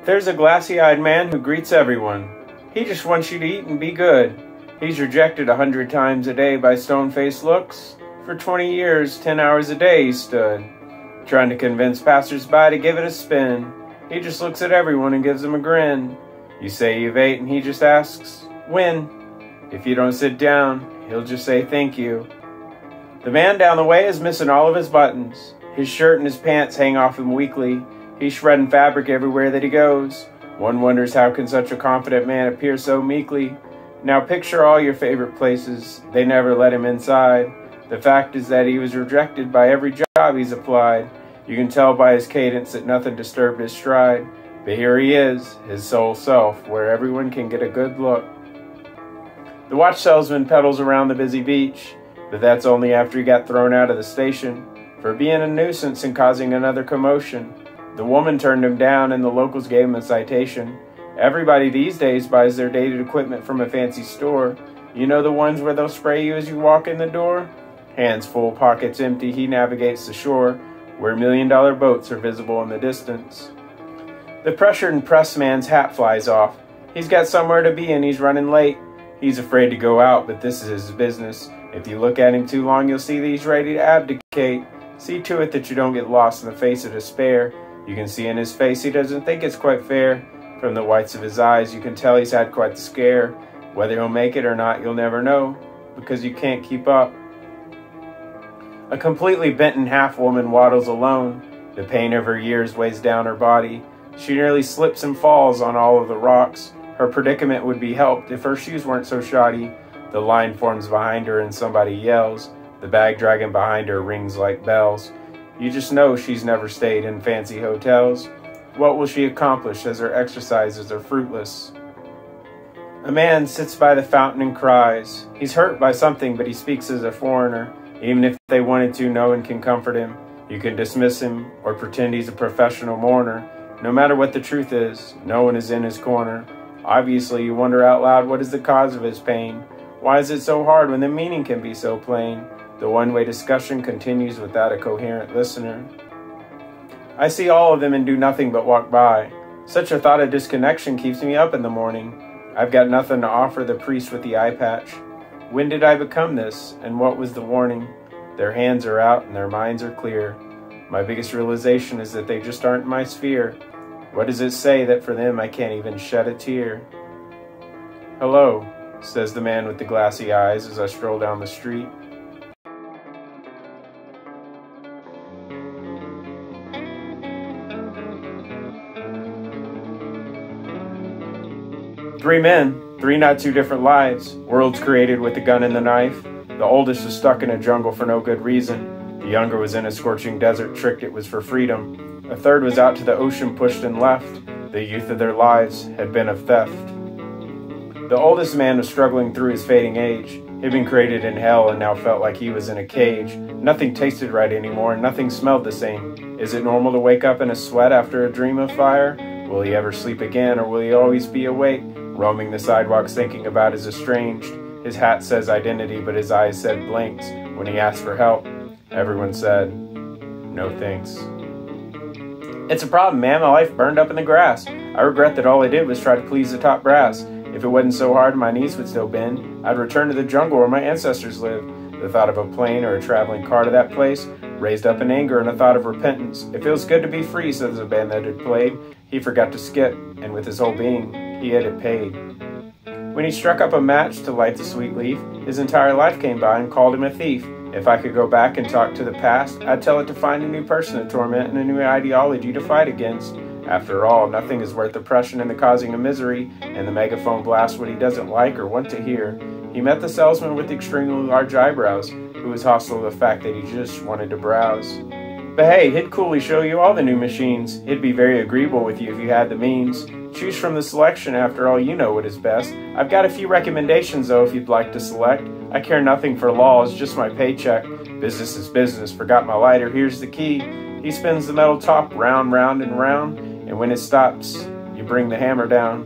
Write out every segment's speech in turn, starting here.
There's a glassy-eyed man who greets everyone. He just wants you to eat and be good. He's rejected 100 times a day by stone-faced looks. For 20 years, 10 hours a day he stood, trying to convince passers-by to give it a spin. He just looks at everyone and gives them a grin. You say you've ate and he just asks, when? If you don't sit down, he'll just say thank you. The man down the way is missing all of his buttons. His shirt and his pants hang off him weakly. He's shredding fabric everywhere that he goes. One wonders how can such a confident man appear so meekly. Now picture all your favorite places. They never let him inside. The fact is that he was rejected by every job he's applied. You can tell by his cadence that nothing disturbed his stride. But here he is, his sole self, where everyone can get a good look. The watch salesman pedals around the busy beach, but that's only after he got thrown out of the station for being a nuisance and causing another commotion. The woman turned him down and the locals gave him a citation. Everybody these days buys their dated equipment from a fancy store. You know the ones where they'll spray you as you walk in the door? Hands full, pockets empty, he navigates the shore, where million-dollar boats are visible in the distance. The pressured and pressed man's hat flies off. He's got somewhere to be and he's running late. He's afraid to go out, but this is his business. If you look at him too long, you'll see that he's ready to abdicate. See to it that you don't get lost in the face of despair. You can see in his face he doesn't think it's quite fair. From the whites of his eyes, you can tell he's had quite the scare. Whether he'll make it or not, you'll never know, because you can't keep up. A completely bent in half woman waddles alone. The pain of her years weighs down her body. She nearly slips and falls on all of the rocks. Her predicament would be helped if her shoes weren't so shoddy. The line forms behind her and somebody yells. The bag dragging behind her rings like bells. You just know she's never stayed in fancy hotels. What will she accomplish as her exercises are fruitless? A man sits by the fountain and cries. He's hurt by something, but he speaks as a foreigner. Even if they wanted to, no one can comfort him. You can dismiss him or pretend he's a professional mourner. No matter what the truth is, no one is in his corner. Obviously, you wonder out loud, what is the cause of his pain? Why is it so hard when the meaning can be so plain? The one-way discussion continues without a coherent listener. I see all of them and do nothing but walk by. Such a thought of disconnection keeps me up in the morning. I've got nothing to offer the priest with the eye patch. When did I become this, and what was the warning? Their hands are out and their minds are clear. My biggest realization is that they just aren't my sphere. What does it say that for them I can't even shed a tear? Hello, says the man with the glassy eyes as I stroll down the street. Three men, three not too different lives, worlds created with the gun and the knife. The oldest was stuck in a jungle for no good reason. The younger was in a scorching desert, tricked it was for freedom. A third was out to the ocean, pushed and left. The youth of their lives had been of theft. The oldest man was struggling through his fading age. He'd been created in hell and now felt like he was in a cage. Nothing tasted right anymore and nothing smelled the same. Is it normal to wake up in a sweat after a dream of fire? Will he ever sleep again, or will he always be awake, roaming the sidewalks thinking about his estranged? His hat says identity, but his eyes said blinks. When he asked for help, everyone said, no thanks. It's a problem, man. My life burned up in the grass. I regret that all I did was try to please the top brass. If it wasn't so hard, my knees would still bend. I'd return to the jungle where my ancestors lived. The thought of a plane or a traveling car to that place raised up an anger and a thought of repentance. It feels good to be free, says the band that had played. He forgot to skip, and with his whole being, he had it paid. When he struck up a match to light the sweet leaf, his entire life came by and called him a thief. If I could go back and talk to the past, I'd tell it to find a new person to torment and a new ideology to fight against. After all, nothing is worth oppression and the causing of misery, and the megaphone blasts what he doesn't like or want to hear. He met the salesman with extremely large eyebrows, who was hostile to the fact that he just wanted to browse. But hey, he'd coolly show you all the new machines. He'd be very agreeable with you if you had the means. Choose from the selection, after all you know what is best. I've got a few recommendations though if you'd like to select. I care nothing for laws, just my paycheck. Business is business, forgot my lighter, here's the key. He spins the metal top round, round, and round, and when it stops, you bring the hammer down.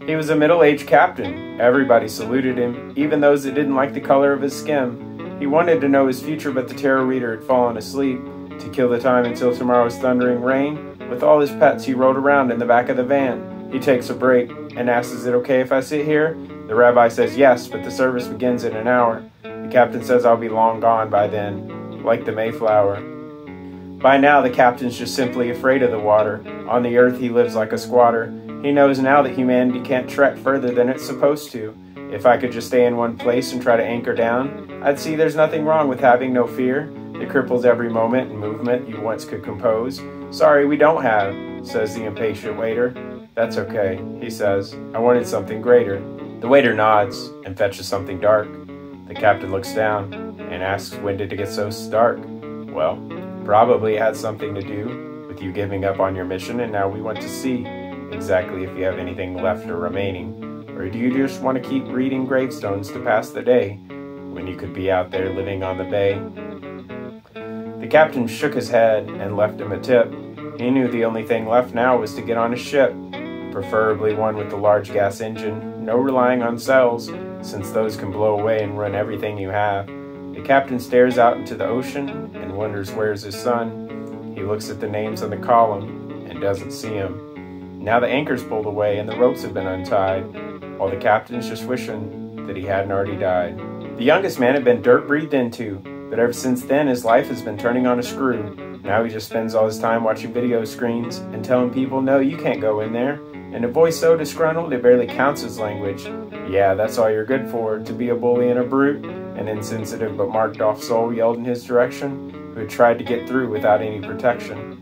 He was a middle-aged captain. Everybody saluted him, even those that didn't like the color of his skin. He wanted to know his future, but the tarot reader had fallen asleep. To kill the time until tomorrow's thundering rain, with all his pets he rode around in the back of the van. He takes a break and asks, "Is it okay if I sit here?" The rabbi says yes, but the service begins in an hour. The captain says I'll be long gone by then, like the Mayflower. By now, the captain's just simply afraid of the water. On the earth, he lives like a squatter. He knows now that humanity can't trek further than it's supposed to. If I could just stay in one place and try to anchor down, I'd see there's nothing wrong with having no fear. It cripples every moment and movement you once could compose. "Sorry, we don't have," says the impatient waiter. "That's okay," he says. "I wanted something greater." The waiter nods and fetches something dark. The captain looks down and asks, "When did it get so stark?" "Well, probably it had something to do with you giving up on your mission, and now we want to see exactly if you have anything left or remaining. Or do you just want to keep reading gravestones to pass the day, when you could be out there living on the bay?" The captain shook his head and left him a tip. He knew the only thing left now was to get on a ship, preferably one with a large gas engine, no relying on cells, since those can blow away and run everything you have. The captain stares out into the ocean and wonders where's his son. He looks at the names on the column and doesn't see him. Now the anchor's pulled away and the ropes have been untied, while the captain's just wishing that he hadn't already died. The youngest man had been dirt breathed into, but ever since then his life has been turning on a screw. Now he just spends all his time watching video screens and telling people, "No, you can't go in there," in a voice so disgruntled it barely counts as language. Yeah, that's all you're good for, to be a bully and a brute. An insensitive but marked off soul yelled in his direction, who had tried to get through without any protection.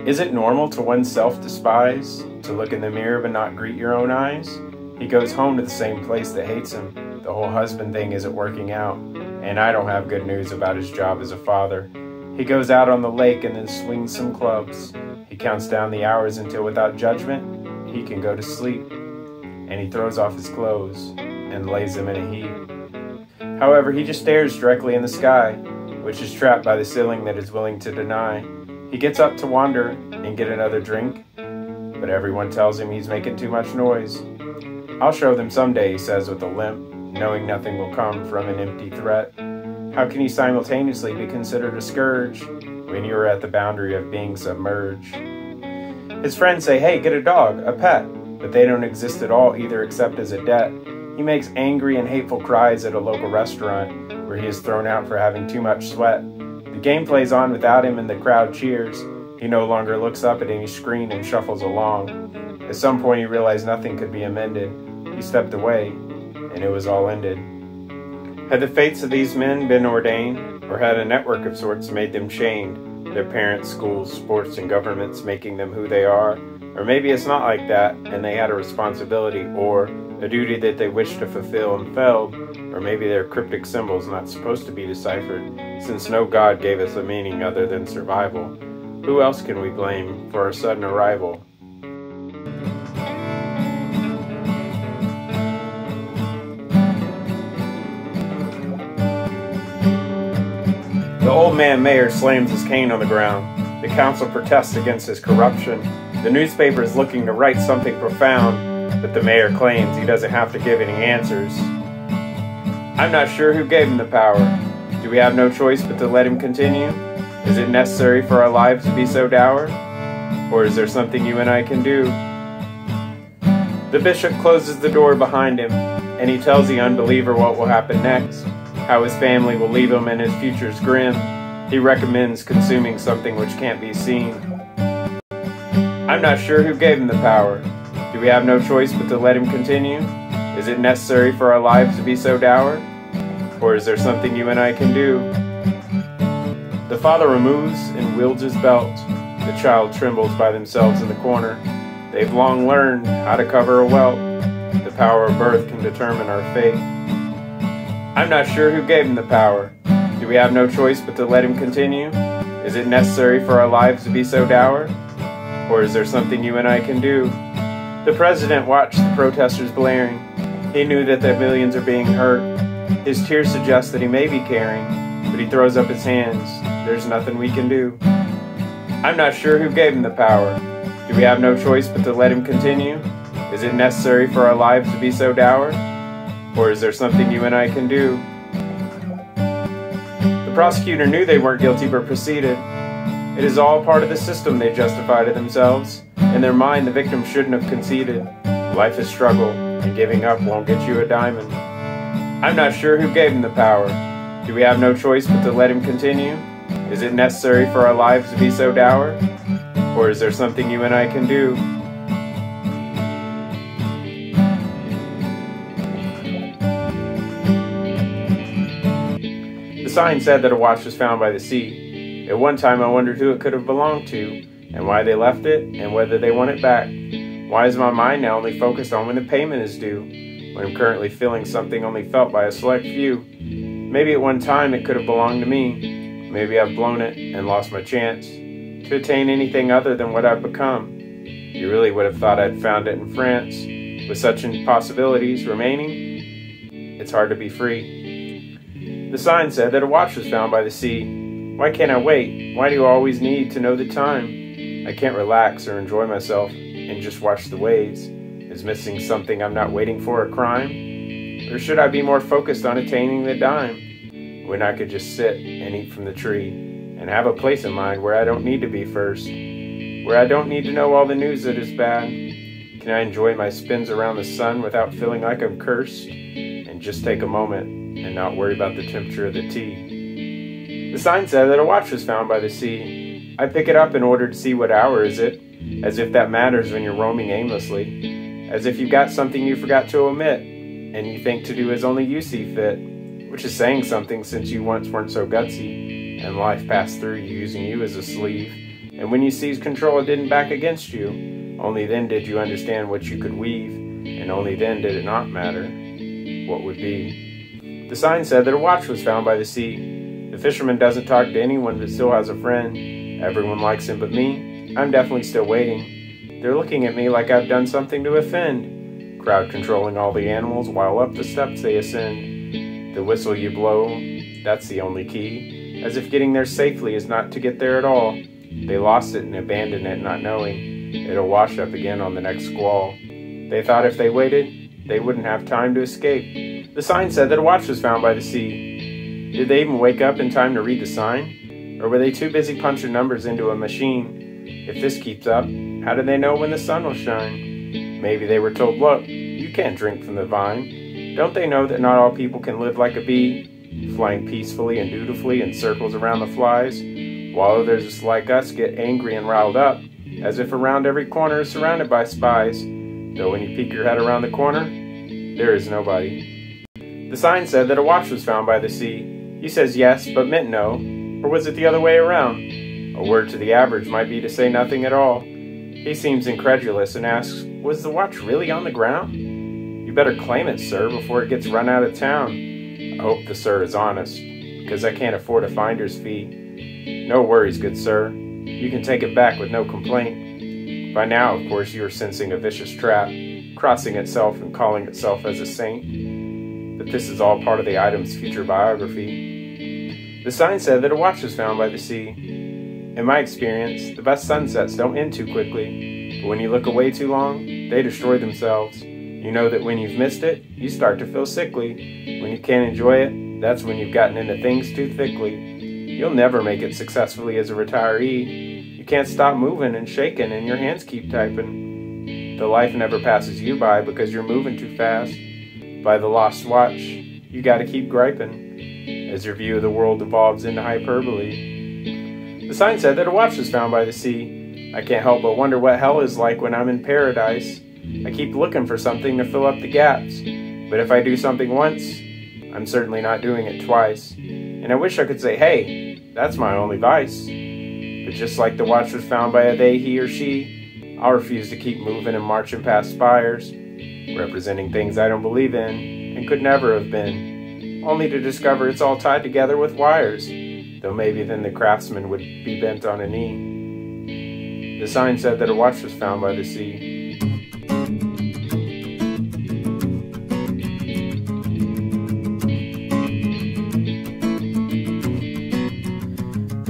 Is it normal to oneself despise, to look in the mirror but not greet your own eyes? He goes home to the same place that hates him. The whole husband thing isn't working out, and I don't have good news about his job as a father. He goes out on the lake and then swings some clubs. He counts down the hours until without judgment, he can go to sleep. And he throws off his clothes and lays them in a heap. However, he just stares directly in the sky, which is trapped by the ceiling that is willing to deny. He gets up to wander and get another drink, but everyone tells him he's making too much noise. "I'll show them someday," he says with a limp, knowing nothing will come from an empty threat. How can you simultaneously be considered a scourge when you are at the boundary of being submerged? His friends say, "Hey, get a dog, a pet," but they don't exist at all either except as a debt. He makes angry and hateful cries at a local restaurant where he is thrown out for having too much sweat. The game plays on without him and the crowd cheers. He no longer looks up at any screen and shuffles along. At some point he realized nothing could be amended. He stepped away, and it was all ended. Had the fates of these men been ordained, or had a network of sorts made them chained, their parents, schools, sports, and governments making them who they are? Or maybe it's not like that, and they had a responsibility, or a duty that they wished to fulfill and failed, or maybe they're cryptic symbols not supposed to be deciphered, since no God gave us a meaning other than survival. Who else can we blame for our sudden arrival? The old man mayor slams his cane on the ground. The council protests against his corruption. The newspaper is looking to write something profound, but the mayor claims he doesn't have to give any answers. I'm not sure who gave him the power. Do we have no choice but to let him continue? Is it necessary for our lives to be so dour? Or is there something you and I can do? The bishop closes the door behind him, and he tells the unbeliever what will happen next, how his family will leave him and his future's grim. He recommends consuming something which can't be seen. I'm not sure who gave him the power. Do we have no choice but to let him continue? Is it necessary for our lives to be so dour? Or is there something you and I can do? The father removes and wields his belt. The child trembles by themselves in the corner. They've long learned how to cover a welt. The power of birth can determine our fate. I'm not sure who gave him the power. Do we have no choice but to let him continue? Is it necessary for our lives to be so dour? Or is there something you and I can do? The president watched the protesters blaring. He knew that the millions are being hurt. His tears suggest that he may be caring, but he throws up his hands. There's nothing we can do. I'm not sure who gave him the power. Do we have no choice but to let him continue? Is it necessary for our lives to be so dour? Or is there something you and I can do? The The prosecutor knew they weren't guilty but proceeded. It is all part of the system, they justify to themselves. In their mind, the victim shouldn't have conceded. Life is struggle, and giving up won't get you a diamond. I'm not sure who gave him the power. Do we have no choice but to let him continue? Is it necessary for our lives to be so dour? Or is there something you and I can do? The sign said that a watch was found by the sea. At one time I wondered who it could have belonged to, and why they left it, and whether they want it back. Why is my mind now only focused on when the payment is due, when I'm currently feeling something only felt by a select few? Maybe at one time it could have belonged to me. Maybe I've blown it and lost my chance to attain anything other than what I've become. You really would have thought I'd found it in France. With such impossibilities remaining, it's hard to be free. The sign said that a watch was found by the sea. Why can't I wait? Why do you always need to know the time? I can't relax or enjoy myself and just watch the waves. Is missing something I'm not waiting for a crime? Or should I be more focused on attaining the dime? When I could just sit and eat from the tree and have a place in mind where I don't need to be first, where I don't need to know all the news that is bad. Can I enjoy my spins around the sun without feeling like I'm cursed? And just take a moment and not worry about the temperature of the tea. The sign said that a watch was found by the sea. I pick it up in order to see what hour is it, as if that matters when you're roaming aimlessly, as if you've got something you forgot to omit, and you think to do as only you see fit, which is saying something since you once weren't so gutsy, and life passed through you using you as a sleeve, and when you seized control it didn't back against you. Only then did you understand what you could weave, and only then did it not matter what would be. The sign said that a watch was found by the sea. The fisherman doesn't talk to anyone but still has a friend. Everyone likes him but me. I'm definitely still waiting. They're looking at me like I've done something to offend. Crowd controlling all the animals while up the steps they ascend. The whistle you blow, that's the only key. As if getting there safely is not to get there at all. They lost it and abandoned it not knowing it'll wash up again on the next squall. They thought if they waited, they wouldn't have time to escape. The sign said that a watch was found by the sea. Did they even wake up in time to read the sign? Or were they too busy punching numbers into a machine? If this keeps up, how do they know when the sun will shine? Maybe they were told, look, you can't drink from the vine. Don't they know that not all people can live like a bee, flying peacefully and dutifully in circles around the flies, while others like us get angry and riled up, as if around every corner is surrounded by spies, though when you peek your head around the corner, there is nobody. The sign said that a watch was found by the sea. He says yes, but meant no. Or was it the other way around? A word to the average might be to say nothing at all. He seems incredulous and asks, was the watch really on the ground? You better claim it, sir, before it gets run out of town. I hope the sir is honest, because I can't afford a finder's fee. No worries, good sir. You can take it back with no complaint. By now, of course, you are sensing a vicious trap, crossing itself and calling itself as a saint. But this is all part of the item's future biography. The sign said that a watch was found by the sea. In my experience, the best sunsets don't end too quickly, but when you look away too long, they destroy themselves. You know that when you've missed it, you start to feel sickly. When you can't enjoy it, that's when you've gotten into things too thickly. You'll never make it successfully as a retiree. You can't stop moving and shaking and your hands keep typing. The life never passes you by because you're moving too fast. By the lost watch, you gotta keep griping as your view of the world evolves into hyperbole. The sign said that a watch was found by the sea. I can't help but wonder what hell is like when I'm in paradise. I keep looking for something to fill up the gaps, but if I do something once, I'm certainly not doing it twice. And I wish I could say, hey, that's my only vice. But just like the watch was found by a they, he or she, I'll refuse to keep moving and marching past spires, representing things I don't believe in and could never have been, only to discover it's all tied together with wires, though maybe then the craftsman would be bent on a knee. The sign said that a watch was found by the sea.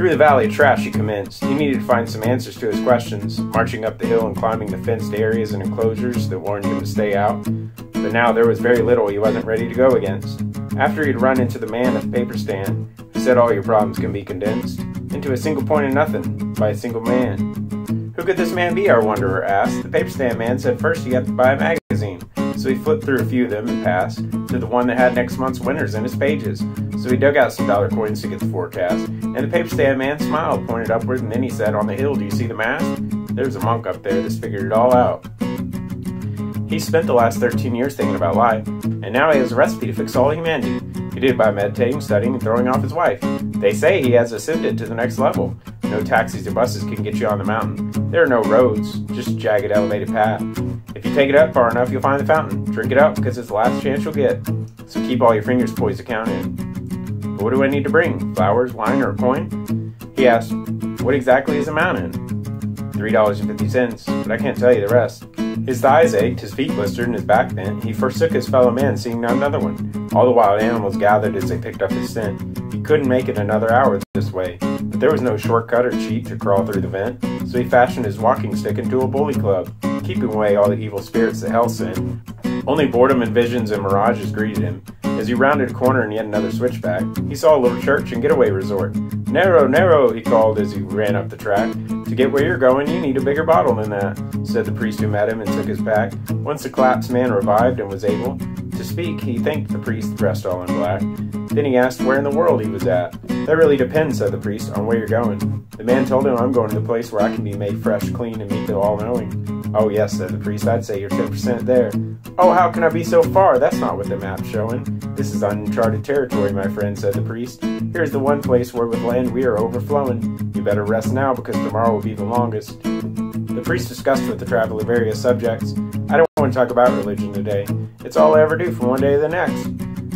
Through the valley of trash he commenced. He needed to find some answers to his questions, marching up the hill and climbing the fenced areas and enclosures that warned him to stay out. But now there was very little he wasn't ready to go against. after he'd run into the man at the paper stand, who said all your problems can be condensed into a single point of nothing by a single man. Who could this man be, our wanderer asked. The paper stand man said first you have to buy a magazine. So he flipped through a few of them and passed to the one that had next month's winners in its pages. So he dug out some dollar coins to get the forecast, and the paper stand man smiled, pointed upward, and then he said, on the hill, do you see the mast? There's a monk up there that's figured it all out. He spent the last 13 years thinking about life, and now he has a recipe to fix all humanity. He did it by meditating, studying, and throwing off his wife. They say he has ascended to the next level. No taxis or buses can get you on the mountain. There are no roads, just jagged elevated path. If you take it up far enough, you'll find the fountain. Drink it up, because it's the last chance you'll get. So keep all your fingers poised to count in. But what do I need to bring? Flowers, wine, or a coin? He asked, what exactly is a mountain? $3.50, but I can't tell you the rest. His thighs ached, his feet blistered, and his back bent. He forsook his fellow men, seeing not another one. All the wild animals gathered as they picked up his scent. He couldn't make it another hour this way, but there was no shortcut or cheat to crawl through the vent, so he fashioned his walking stick into a bully club, keeping away all the evil spirits that hell sent. Only boredom and visions and mirages greeted him. As he rounded a corner in yet another switchback, he saw a little church and getaway resort. "Narrow, narrow," he called as he ran up the track. "To get where you're going, you need a bigger bottle than that," said the priest who met him and took his pack. Once the collapsed man revived and was able to speak, he thanked the priest dressed all in black. Then he asked where in the world he was at. "That really depends," said the priest, "on where you're going." The man told him, "I'm going to the place where I can be made fresh, clean, and meet the all-knowing." "Oh yes," said the priest, "I'd say you're 10% there." "Oh, how can I be so far? That's not what the map's showing." "This is uncharted territory, my friend," said the priest. "Here's the one place where with land we are overflowing. You better rest now because tomorrow will be the longest." The priest discussed with the traveler various subjects. "I don't want to talk about religion today. It's all I ever do from one day to the next.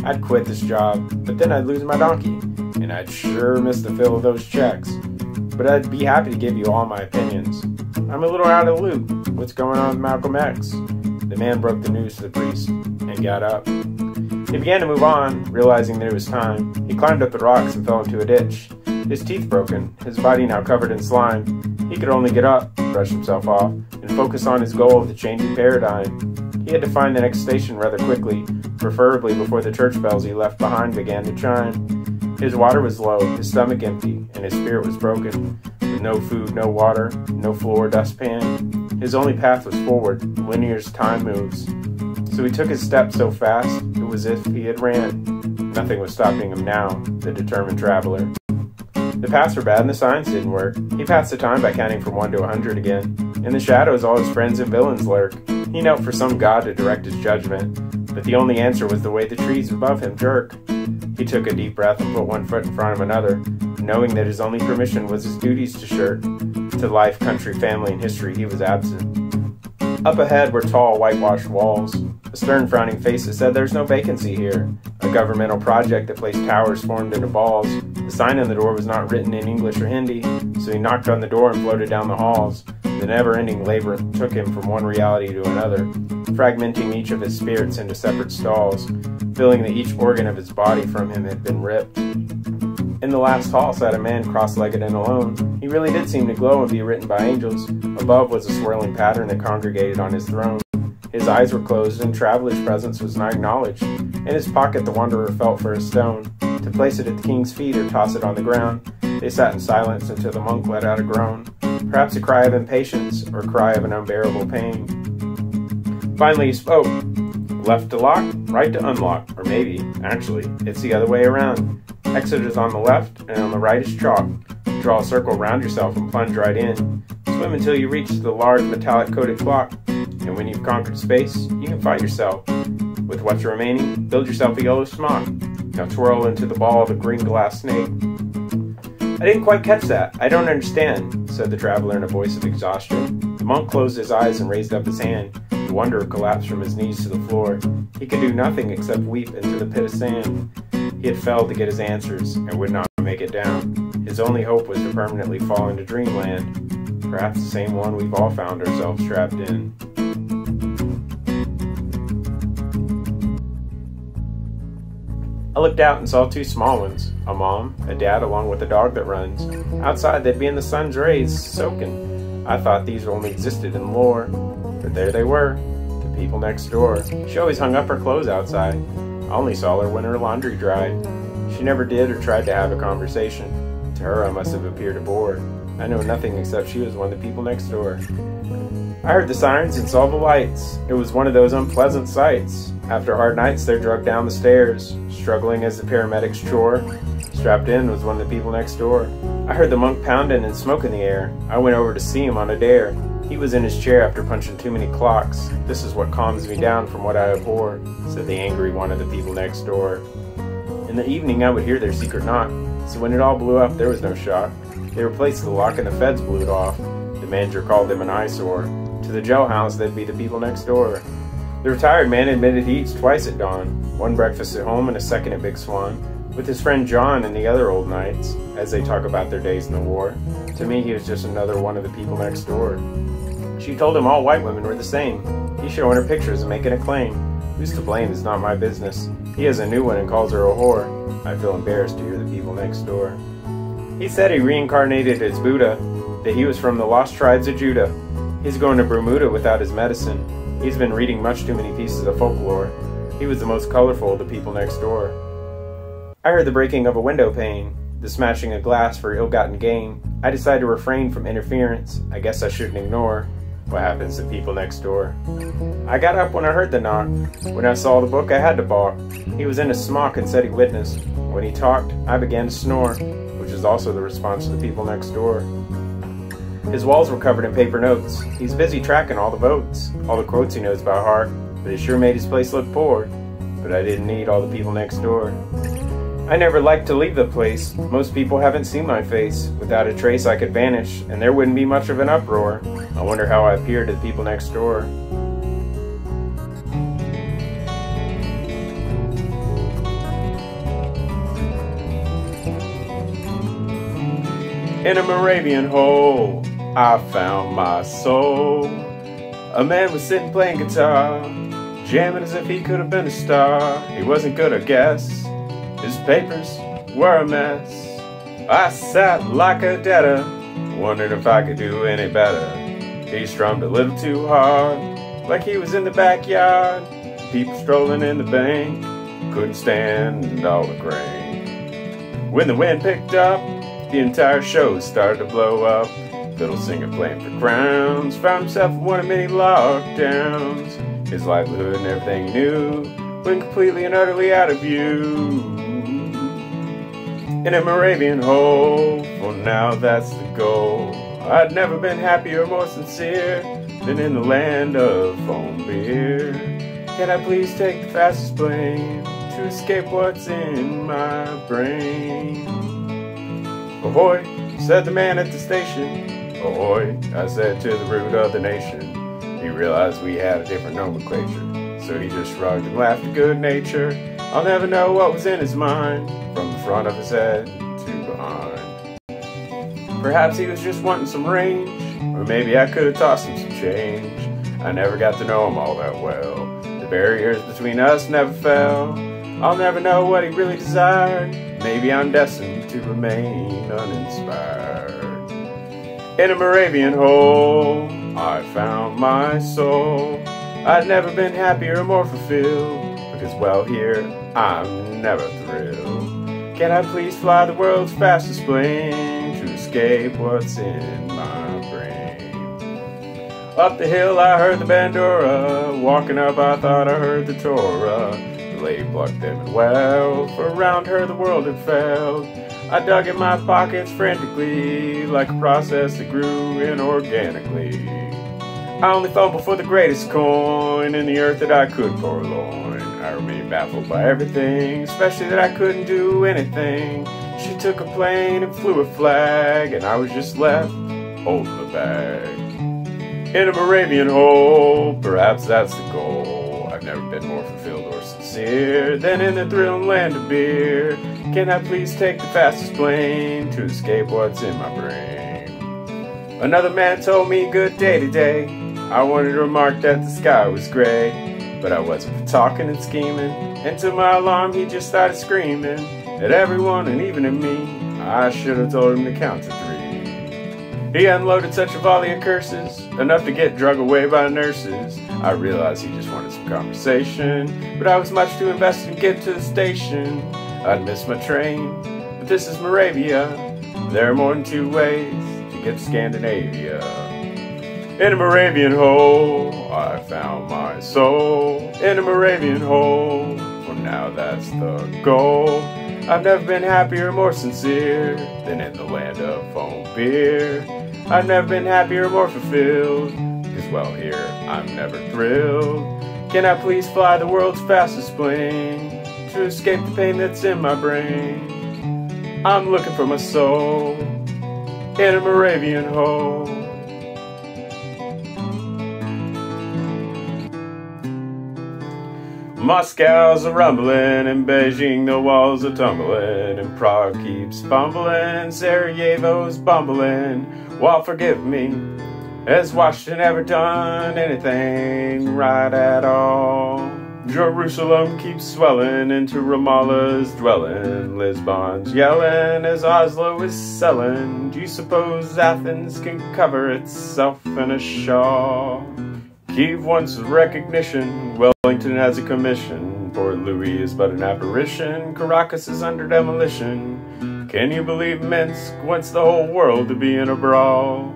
I'd quit this job, but then I'd lose my donkey, and I'd sure miss the fill of those checks. But I'd be happy to give you all my opinions. I'm a little out of the loop. What's going on with Malcolm X?" The man broke the news to the priest and got up. He began to move on, realizing that it was time. He climbed up the rocks and fell into a ditch. His teeth broken, his body now covered in slime. He could only get up, brush himself off, and focus on his goal of the changing paradigm. He had to find the next station rather quickly, preferably before the church bells he left behind began to chime. His water was low, his stomach empty, and his spirit was broken. With no food, no water, no floor or dustpan, his only path was forward, linear as time moves. So he took his steps so fast, it was as if he had ran. Nothing was stopping him now, the determined traveler. The paths were bad and the signs didn't work. He passed the time by counting from 1 to 100 again. In the shadows, all his friends and villains lurk. He knelt for some god to direct his judgment, but the only answer was the way the trees above him jerk. He took a deep breath and put one foot in front of another, knowing that his only permission was his duties to shirk. To life, country, family, and history he was absent. Up ahead were tall, whitewashed walls. A stern, frowning face that said there's no vacancy here. A governmental project that placed towers formed into balls. The sign on the door was not written in English or Hindi, so he knocked on the door and floated down the halls. The never-ending labor took him from one reality to another, fragmenting each of his spirits into separate stalls, feeling that each organ of his body from him had been ripped. In the last hall sat a man cross-legged and alone. He really did seem to glow and be written by angels. Above was a swirling pattern that congregated on his throne. His eyes were closed and traveler's presence was not acknowledged. In his pocket the wanderer felt for a stone, to place it at the king's feet or toss it on the ground. They sat in silence until the monk let out a groan, perhaps a cry of impatience or a cry of an unbearable pain. Finally he spoke. Left to lock, right to unlock, or maybe, actually, it's the other way around. Exit is on the left, and on the right is chalk. Draw a circle around yourself and plunge right in. Swim until you reach the large metallic-coated clock, and when you've conquered space, you can fight yourself. With what's remaining, build yourself a yellow smock. Now twirl into the ball of a green glass snake. "I didn't quite catch that. I don't understand," said the traveler in a voice of exhaustion. The monk closed his eyes and raised up his hand. The wanderer collapsed from his knees to the floor. He could do nothing except weep into the pit of sand. He had failed to get his answers and would not make it down. His only hope was to permanently fall into dreamland, perhaps the same one we've all found ourselves trapped in. I looked out and saw two small ones, a mom, a dad, along with a dog that runs. Outside they'd be in the sun's rays, soaking. I thought these only existed in lore, but there they were, the people next door. She always hung up her clothes outside. I only saw her when her laundry dried. She never did or tried to have a conversation. To her, I must have appeared a bore. I know nothing except she was one of the people next door. I heard the sirens and saw the lights. It was one of those unpleasant sights. After hard nights, they're drugged down the stairs, struggling as the paramedics chore. Strapped in was one of the people next door. I heard the monk pounding and smoke in the air. I went over to see him on a dare. He was in his chair after punching too many clocks. This is what calms me down from what I abhor, said the angry one of the people next door. In the evening, I would hear their secret knock. So when it all blew up, there was no shock. They replaced the lock and the feds blew it off. The manager called them an eyesore. To the jailhouse, they'd be the people next door. The retired man admitted he eats twice at dawn, one breakfast at home and a second at Big Swan, with his friend John and the other old nights, as they talk about their days in the war. To me, he was just another one of the people next door. She told him all white women were the same. He's showing her pictures and making a claim. Who's to blame is not my business. He has a new one and calls her a whore. I feel embarrassed to hear the people next door. He said he reincarnated as Buddha, that he was from the lost tribes of Judah. He's going to Bermuda without his medicine. He's been reading much too many pieces of folklore. He was the most colorful of the people next door. I heard the breaking of a window pane, the smashing of glass for ill-gotten gain. I decided to refrain from interference. I guess I shouldn't ignore what happens to people next door. I got up when I heard the knock. When I saw the book, I had to balk. He was in a smock and said he witnessed. When he talked, I began to snore, which is also the response to the people next door. His walls were covered in paper notes. He's busy tracking all the votes, all the quotes he knows by heart, but it sure made his place look poor. But I didn't need all the people next door. I never liked to leave the place. Most people haven't seen my face. Without a trace I could vanish, and there wouldn't be much of an uproar. I wonder how I appear to the people next door. In a Moravian hole, I found my soul. A man was sitting playing guitar, jamming as if he could have been a star. He wasn't good, I guess. His papers were a mess. I sat like a debtor, wondered if I could do any better. He strummed a little too hard, like he was in the backyard. People strolling in the bank couldn't stand all the grain. When the wind picked up, the entire show started to blow up. Little singer playing for crowns found himself in one of many lockdowns. His livelihood and everything he knew went completely and utterly out of view. In a Moravian hole, for now that's the goal. I'd never been happier or more sincere than in the land of foam beer. Can I please take the fastest plane to escape what's in my brain? Ahoy, said the man at the station. Ahoy, I said to the root of the nation. He realized we had a different nomenclature, so he just shrugged and laughed a good nature. I'll never know what was in his mind, from the front of his head to behind. Perhaps he was just wanting some range, or maybe I could have tossed him some change. I never got to know him all that well. The barriers between us never fell. I'll never know what he really desired. Maybe I'm destined to remain uninspired. In a Moravian hole, I found my soul. I'd never been happier or more fulfilled, because well here, I'm never thrilled. Can I please fly the world's fastest plane to escape what's in my brain? Up the hill I heard the Bandura, walking up I thought I heard the Torah. The lady plucked them in well, for around her the world had failed. I dug in my pockets frantically, like a process that grew inorganically. I only fumbled for the greatest coin in the earth that I could purloin. I remained baffled by everything, especially that I couldn't do anything. She took a plane and flew a flag, and I was just left holding the bag. In a Moravian hole, perhaps that's the goal. I've never been more fulfilled or sincere than in the thrilling land of beer. Can I please take the fastest plane to escape what's in my brain? Another man told me good day today. I wanted to remark that the sky was gray, but I wasn't for talking and scheming, and to my alarm he just started screaming at everyone and even at me. I should have told him to count to 3. He unloaded such a volley of curses, enough to get drug away by nurses. I realized he just wanted some conversation, but I was much too invested in getting to the station. I'd missed my train, but this is Moravia. There are more than 2 ways to get to Scandinavia. In a Moravian hole, I found my soul. In a Moravian hole, for now that's the goal. I've never been happier, more sincere than in the land of foam beer. I've never been happier, more fulfilled, cause well here I'm never thrilled. Can I please fly the world's fastest plane to escape the pain that's in my brain? I'm looking for my soul in a Moravian hole. Moscow's a rumbling, and Beijing the walls are tumbling, and Prague keeps fumbling, Sarajevo's bumbling. Well, forgive me, has watched and never done anything right at all. Jerusalem keeps swelling into Ramallah's dwelling, Lisbon's yelling as Oslo is selling. Do you suppose Athens can cover itself in a shawl? Kiev wants recognition, Wellington has a commission, Port Louis is but an apparition, Caracas is under demolition. Can you believe Minsk wants the whole world to be in a brawl?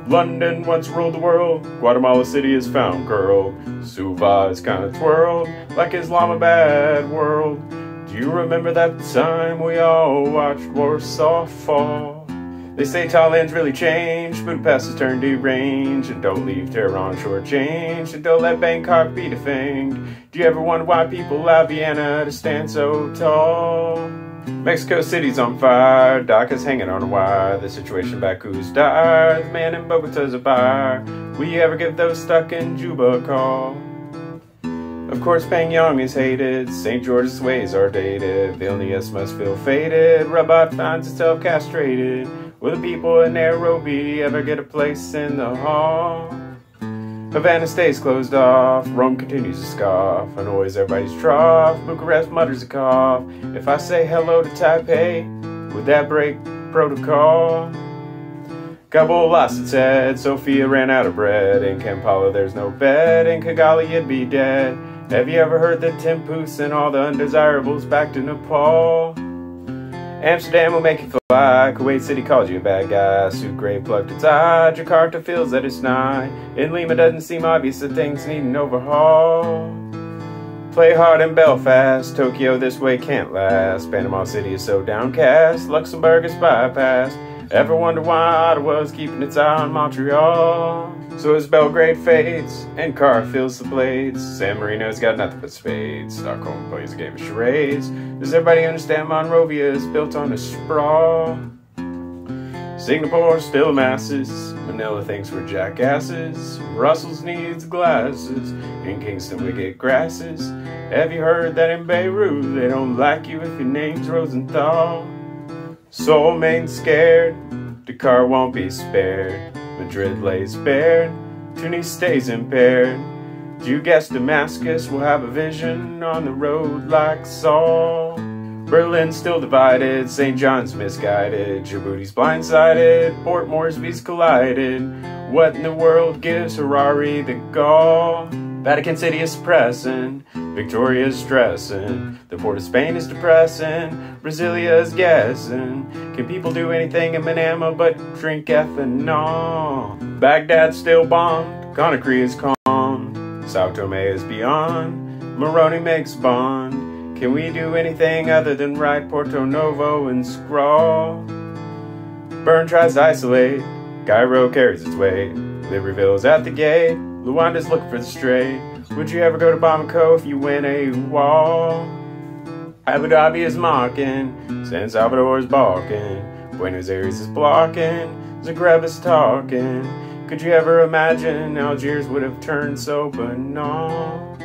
London once ruled the world, Guatemala City is found curled, Suva is kinda twirled, like Islamabad world. Do you remember that time we all watched Warsaw fall? They say Thailand's really changed, Budapest has turned deranged, and don't leave Tehran shortchanged, and don't let Bangkok be defanged. Do you ever wonder why people allow Vienna to stand so tall? Mexico City's on fire, Dhaka's hanging on a wire, the situation in Baku's dire, the man in Bogota's a buyer. Will you ever give those stuck in Juba a call? Of course Pyongyang is hated, St. George's ways are dated, Vilnius must feel faded, Rabat finds itself castrated. Will the people in Nairobi ever get a place in the hall? Havana stays closed off, Rome continues to scoff, Hanoi's everybody's trough, Bucharest mutters a cough. If I say hello to Taipei, would that break protocol? Kabul lost its head, Sofia ran out of bread, in Kampala there's no bed, in Kigali you'd be dead. Have you ever heard that Thimphu sent all the undesirables back to Nepal? Amsterdam will make you fly, Kuwait City calls you a bad guy, Sucre plucked its eye, Jakarta feels that it's nigh, in Lima doesn't seem obvious that things need an overhaul. Play hard in Belfast, Tokyo this way can't last, Panama City is so downcast, Luxembourg is bypassed. Ever wonder why Ottawa's keeping its eye on Montreal? So as Belgrade fades, and Carr fills the blades, San Marino's got nothing but spades, Stockholm plays a game of charades. Does everybody understand Monrovia is built on a sprawl? Singapore still masses, Manila thinks we're jackasses, Brussels needs glasses, in Kingston we get grasses. Have you heard that in Beirut they don't like you if your name's Rosenthal? Seoul main's scared, Dakar won't be spared, Madrid lays bare, Tunis stays impaired. Do you guess Damascus will have a vision on the road like Saul? Berlin's still divided, St. John's misguided, Djibouti's blindsided, Port Moresby's collided. What in the world gives Harare the gall? Vatican City is suppressing, Victoria's stressing, the port of Spain is depressing, Brasilia is guessing. Can people do anything in Manama but drink ethanol? Baghdad's still bombed, Conakry is calm, Sao Tome is beyond, Moroni makes bond. Can we do anything other than write Porto Novo and scrawl? Bern tries to isolate, Cairo carries its weight, Libreville's at the gate, Luanda's looking for the stray. Would you ever go to Bamako if you win a wall? Abu Dhabi is mocking, San Salvador is balking, Buenos Aires is blocking, Zagreb is talking. Could you ever imagine Algiers would have turned so banal?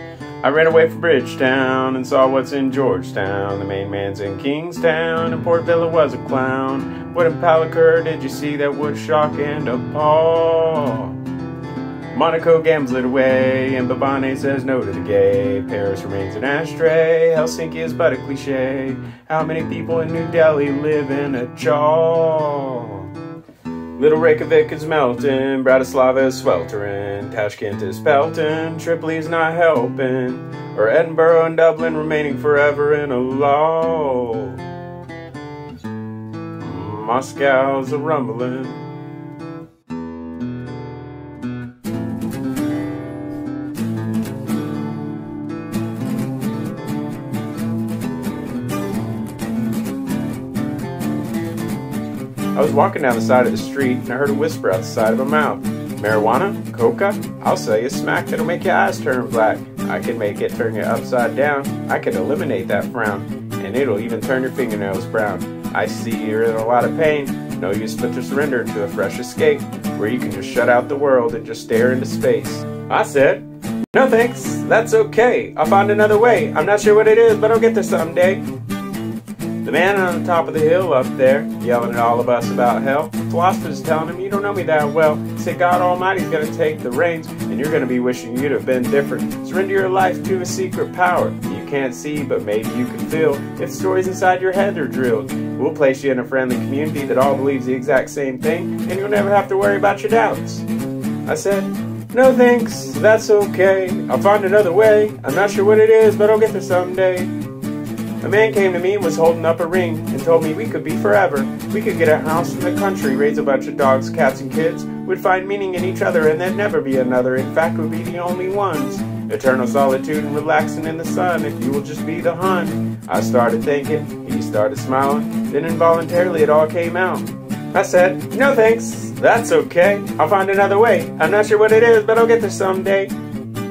I ran away from Bridgetown and saw what's in Georgetown. The main man's in Kingstown and Port Villa was a clown. What in Palakur did you see that would shock and appall? Monaco gambles it away, and Babane says no to the gay. Paris remains an ashtray, Helsinki is but a cliche. How many people in New Delhi live in a chawl? Little Reykjavik is melting, Bratislava is sweltering, Tashkent is pelting, Tripoli's not helping, or Edinburgh and Dublin remaining forever in a lull. Moscow's a rumbling. I was walking down the side of the street and I heard a whisper out the side of a mouth. Marijuana? Coca? I'll sell you smack that'll make your eyes turn black. I can make it turn you upside down. I can eliminate that frown. And it'll even turn your fingernails brown. I see you're in a lot of pain. No use but to surrender to a fresh escape, where you can just shut out the world and just stare into space. I said, no thanks, that's okay. I'll find another way. I'm not sure what it is, but I'll get there someday. The man on the top of the hill up there, yelling at all of us about hell. The philosopher's telling him, you don't know me that well. He said, God Almighty's going to take the reins, and you're going to be wishing you'd have been different. Surrender your life to a secret power you can't see, but maybe you can feel. If stories inside your head are drilled, we'll place you in a friendly community that all believes the exact same thing, and you'll never have to worry about your doubts. I said, no thanks, that's okay. I'll find another way. I'm not sure what it is, but I'll get there someday. A man came to me and was holding up a ring and told me we could be forever. We could get a house in the country, raise a bunch of dogs, cats, and kids. We'd find meaning in each other and there'd never be another. In fact, we'd be the only ones. Eternal solitude and relaxing in the sun if you will just be the hun. I started thinking, he started smiling, then involuntarily it all came out. I said, no thanks, that's okay. I'll find another way. I'm not sure what it is, but I'll get there someday.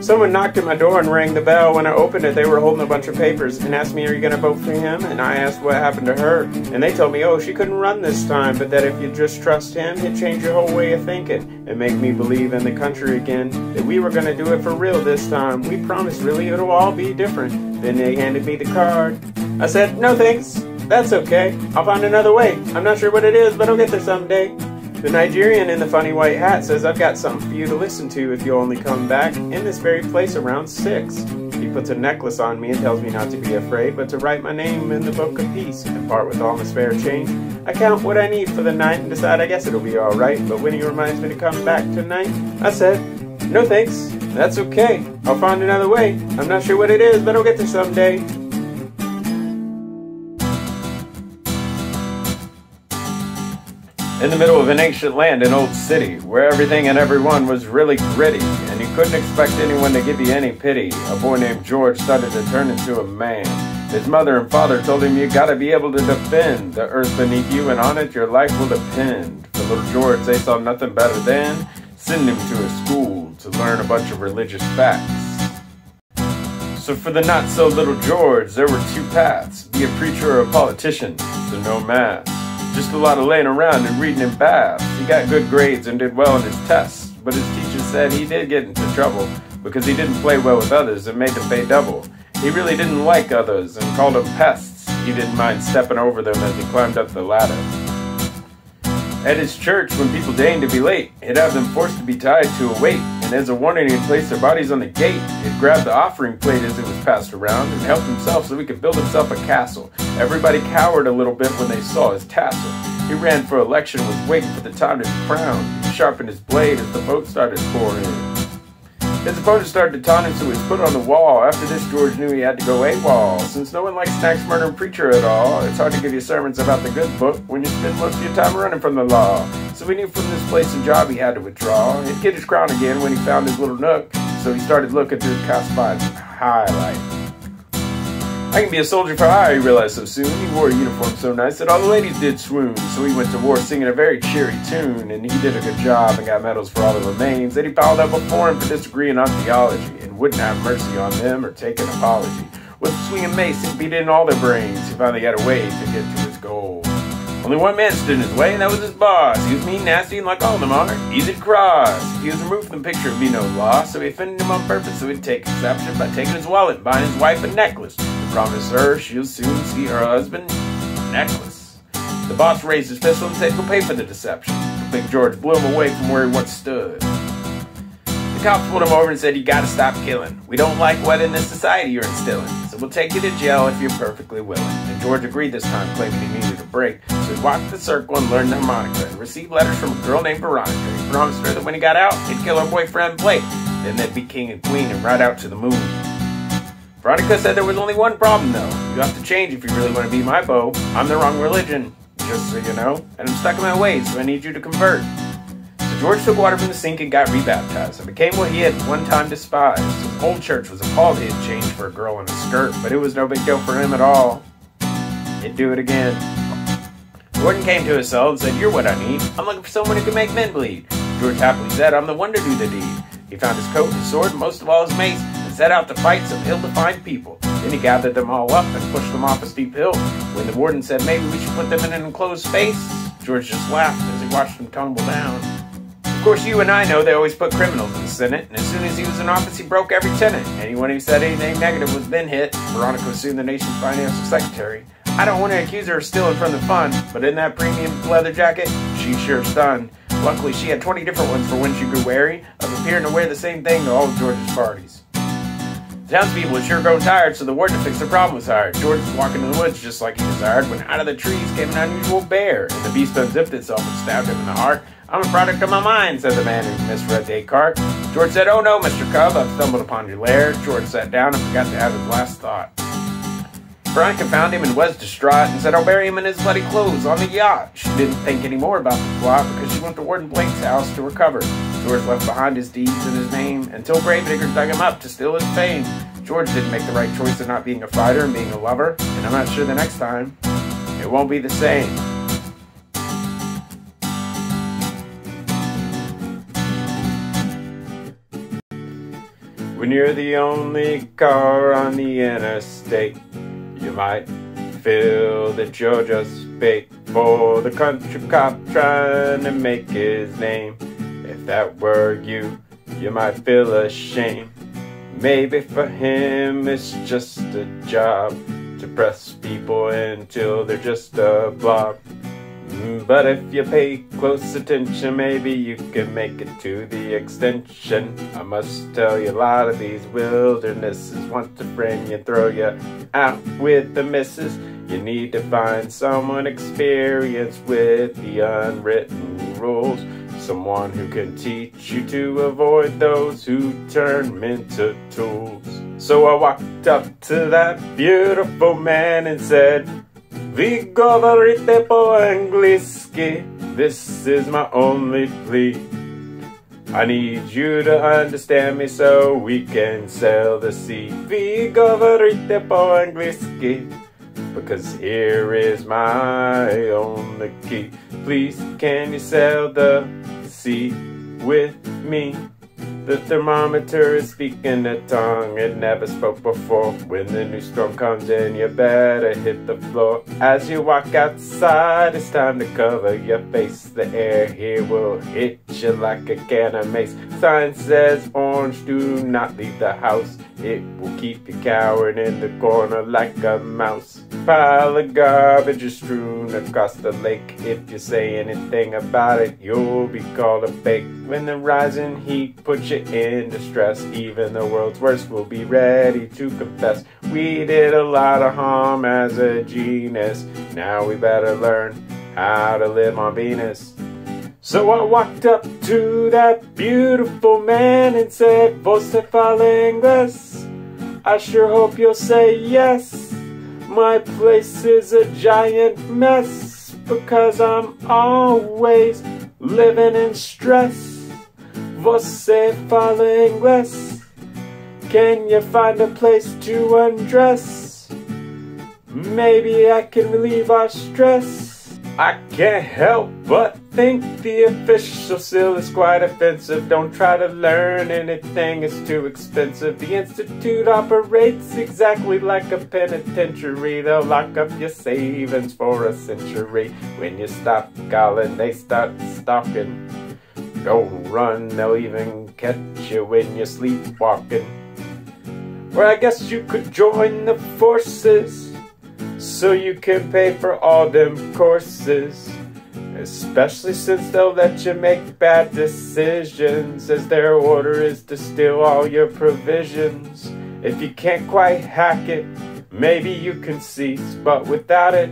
Someone knocked at my door and rang the bell. When I opened it, they were holding a bunch of papers and asked me, are you going to vote for him? And I asked what happened to her. And they told me, oh, she couldn't run this time, but that if you just trust him, he'd change your whole way of thinking and make me believe in the country again, that we were going to do it for real this time. We promised really it'll all be different. Then they handed me the card. I said, no thanks, that's okay. I'll find another way. I'm not sure what it is, but I'll get there someday. The Nigerian in the funny white hat says, I've got something for you to listen to if you only come back in this very place around 6. He puts a necklace on me and tells me not to be afraid, but to write my name in the book of peace and part with all my spare change. I count what I need for the night and decide I guess it'll be alright, but when he reminds me to come back tonight, I said, no thanks, that's okay. I'll find another way. I'm not sure what it is, but I'll get there someday. In the middle of an ancient land, an old city, where everything and everyone was really gritty, and you couldn't expect anyone to give you any pity, a boy named George started to turn into a man. His mother and father told him, you gotta be able to defend the earth beneath you, and on it your life will depend. For little George, they saw nothing better than sending him to a school to learn a bunch of religious facts. So for the not-so-little George, there were 2 paths, be a preacher or a politician, so no math. Just a lot of laying around and reading in baths. He got good grades and did well in his tests, but his teacher said he did get into trouble because he didn't play well with others and made them pay double. He really didn't like others and called them pests. He didn't mind stepping over them as he climbed up the ladder. At his church, when people deigned to be late, he'd have them forced to be tied to a weight, and as a warning, he'd place their bodies on the gate. He'd grab the offering plate as it was passed around and help himself so he could build himself a castle. Everybody cowered a little bit when they saw his tassel. He ran for election, was waiting for the time to be crowned. He sharpened his blade as the vote started pouring in. His opponent started to taunt him, so he was put on the wall. After this, George knew he had to go AWOL. Since no one likes an axe-murdering preacher at all, it's hard to give you sermons about the good book when you spend most of your time running from the law. So he knew from this place and job he had to withdraw. He'd get his crown again when he found his little nook, so he started looking through the cast spots and highlight. I can be a soldier for hire, he realized so soon. He wore a uniform so nice that all the ladies did swoon. So he went to war singing a very cheery tune, and he did a good job and got medals for all the remains that he piled up before him for disagreeing on theology, and wouldn't have mercy on them or take an apology. With a swinging mace, he beat in all their brains. He finally got a way to get to his goal. Only one man stood in his way, and that was his boss. He was mean, nasty, and like all of them are, easy to cross. If he was removed from the picture, it'd be no loss, so he offended him on purpose, so he'd take exception by taking his wallet and buying his wife a necklace. To promise her she'll soon see her husband necklace. The boss raised his pistol and said, go pay for the deception. Big George blew him away from where he once stood. The cops pulled him over and said, you gotta stop killing. We don't like what in this society you're instilling, so we'll take you to jail if you're perfectly willing. And George agreed this time, claiming he needed a break. So he walked the circle and learned the harmonica and received letters from a girl named Veronica. He promised her that when he got out, he'd kill her boyfriend Blake. Then they'd be king and queen and ride out to the moon. Veronica said there was only one problem though. You have to change if you really want to be my beau. I'm the wrong religion, just so you know. And I'm stuck in my ways, so I need you to convert. George took water from the sink and got rebaptized and became what he had one time despised. His old church was appalled he had changed for a girl in a skirt, but it was no big deal for him at all. He'd do it again. Gordon came to his cell and said, "You're what I need. I'm looking for someone who can make men bleed." George happily said, "I'm the one to do the deed." He found his coat, his sword, and most of all his mace, and set out to fight some ill-defined people. Then he gathered them all up and pushed them off a steep hill. When the warden said maybe we should put them in an enclosed space, George just laughed as he watched them tumble down. Of course, you and I know they always put criminals in the Senate, and as soon as he was in office, he broke every tenet. Anyone who said anything negative was then hit. Veronica was soon the nation's financial secretary. I don't want to accuse her of stealing from the fund, but in that premium leather jacket, she sure stunned. Luckily, she had 20 different ones for when she grew wary of appearing to wear the same thing to all of George's parties. The townspeople had sure grown tired, so the warden to fix their problem was hired. George was walking in the woods just like he desired when out of the trees came an unusual bear, and the beast unzipped itself and stabbed him in the heart. "I'm a product of my mind," said the man who misread Descartes. George said, "Oh no, Mr. Cub, I've stumbled upon your lair." George sat down and forgot to have his last thought. Veronica found him and was distraught and said, "I'll bury him in his bloody clothes on the yacht." She didn't think any more about the plot because she went to Warden Blake's house to recover. George left behind his deeds and his name until gravediggers dug him up to steal his fame. George didn't make the right choice of not being a fighter and being a lover, and I'm not sure the next time it won't be the same. When you're the only car on the interstate, you might feel that you're just bait for the country cop trying to make his name. If that were you, you might feel ashamed. Maybe for him it's just a job to press people until they're just a blob. But if you pay close attention, maybe you can make it to the extension. I must tell you, a lot of these wildernesses want to friend you, throw you out with the missus. You need to find someone experienced with the unwritten rules. Someone who can teach you to avoid those who turn men into tools. So I walked up to that beautiful man and said, "Viggo verite po angliski, this is my only plea. I need you to understand me so we can sail the sea. Viggo verite po angliski, because here is my only key. Please can you sail the sea with me?" The thermometer is speaking a tongue it never spoke before. When the new storm comes in, you better hit the floor. As you walk outside, it's time to cover your face. The air here will hit you like a can of mace. Sign says orange, do not leave the house. It will keep you cowering in the corner like a mouse. Pile of garbage is strewn across the lake. If you say anything about it, you'll be called a fake. When the rising heat puts you in distress, even the world's worst will be ready to confess. We did a lot of harm as a genus. Now we better learn how to live on Venus. So I walked up to that beautiful man and said, "Você fala inglês? I sure hope you'll say yes. My place is a giant mess because I'm always living in stress. Você fala inglês? Can you find a place to undress? Maybe I can relieve our stress." I can't help but think the official seal is quite offensive. Don't try to learn anything, it's too expensive. The Institute operates exactly like a penitentiary. They'll lock up your savings for a century. When you stop calling, they start stalking. Don't run, they'll even catch you when you're sleepwalking. Or I guess you could join the forces, so you can pay for all them courses. Especially since they'll let you make bad decisions, as their order is to steal all your provisions. If you can't quite hack it, maybe you can cease, but without it,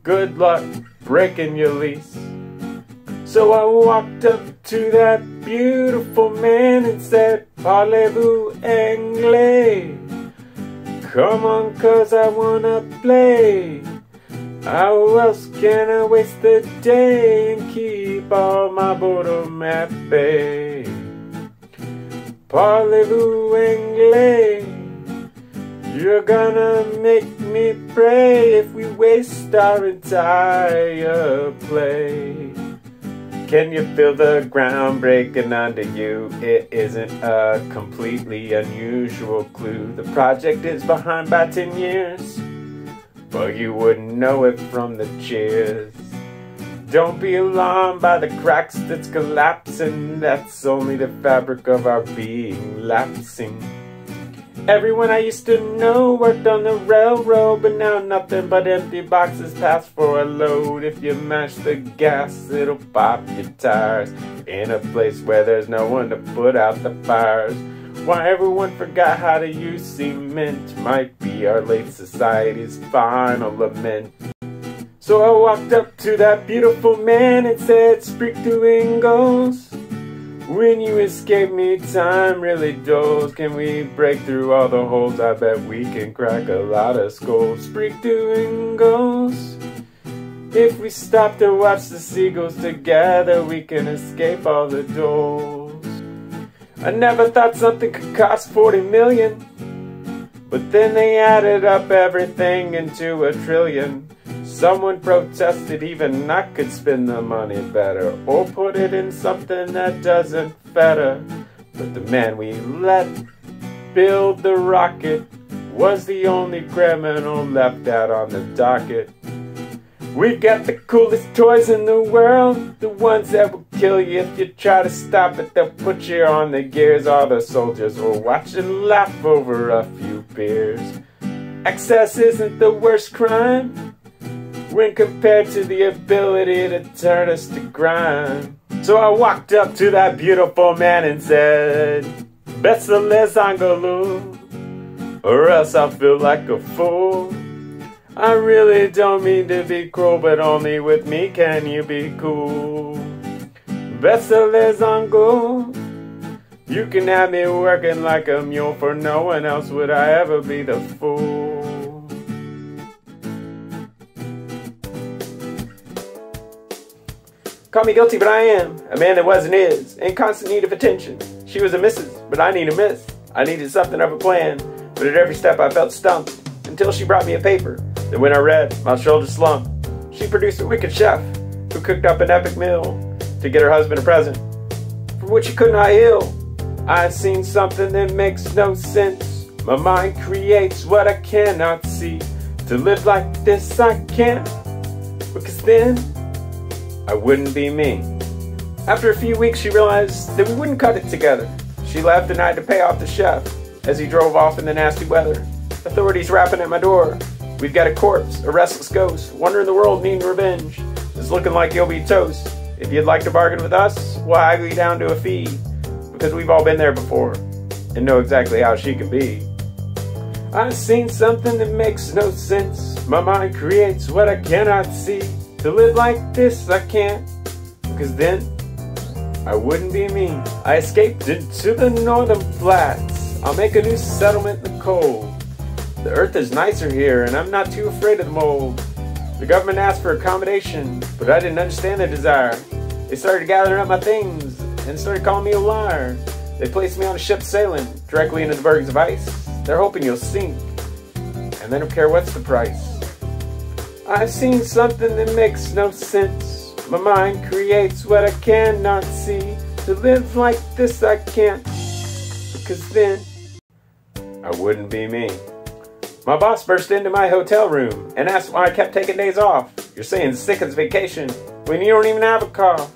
good luck breaking your lease. So I walked up to that beautiful man and said, "Parlez-vous anglais? Come on, cause I wanna play. How else can I waste the day and keep all my boredom at bay? Parlez-vous anglais? You're gonna make me pray if we waste our entire play. Can you feel the ground breaking under you? It isn't a completely unusual clue. The project is behind by 10 years, but you wouldn't know it from the cheers. Don't be alarmed by the cracks that's collapsing. That's only the fabric of our being lapsing. Everyone I used to know worked on the railroad, but now nothing but empty boxes pass for a load. If you mash the gas, it'll pop your tires in a place where there's no one to put out the fires. Why everyone forgot how to use cement might be our late society's final lament. So I walked up to that beautiful man and said, "Speak to Ingles. When you escape me, time really dulls. Can we break through all the holes? I bet we can crack a lot of skulls. Speak to Ingles. If we stop to watch the seagulls together, we can escape all the doors." I never thought something could cost 40 million, but then they added up everything into a trillion. Someone protested even I could spend the money better, or put it in something that doesn't fetter. But the man we let build the rocket was the only criminal left out on the docket. We got the coolest toys in the world, the ones that will kill you if you try to stop it. They'll put you on the gears, all the soldiers will watch and laugh over a few beers. Excess isn't the worst crime when compared to the ability to turn us to grime. So I walked up to that beautiful man and said, "Besa les Angelou, or else I'll feel like a fool. I really don't mean to be cruel, but only with me can you be cool. Besa les Angelou, you can have me working like a mule, for no one else would I ever be the fool." Call me guilty, but I am a man that wasn't is, in constant need of attention. She was a missus, but I need a miss. I needed something of a plan, but at every step I felt stumped, until she brought me a paper that when I read, my shoulders slumped. She produced a wicked chef who cooked up an epic meal to get her husband a present, for which he could not heal. I've seen something that makes no sense. My mind creates what I cannot see. To live like this I can't, because then I wouldn't be me. After a few weeks, she realized that we wouldn't cut it together. She left and I had to pay off the chef as he drove off in the nasty weather. Authorities rapping at my door. We've got a corpse, a restless ghost, wandering the world needing revenge. It's looking like you'll be toast. If you'd like to bargain with us, why haggle you down to a fee? Because we've all been there before and know exactly how she can be. I've seen something that makes no sense. My mind creates what I cannot see. To live like this I can't, because then I wouldn't be me. I escaped into the northern flats. I'll make a new settlement in the cold. The earth is nicer here and I'm not too afraid of the mold. The government asked for accommodation, but I didn't understand their desire. They started gathering up my things and started calling me a liar. They placed me on a ship sailing directly into the bergs of ice. They're hoping you'll sink, and they don't care what's the price. I've seen something that makes no sense. My mind creates what I cannot see. To live like this I can't, because then I wouldn't be me. My boss burst into my hotel room and asked why I kept taking days off. You're saying sick as vacation when you don't even have a car.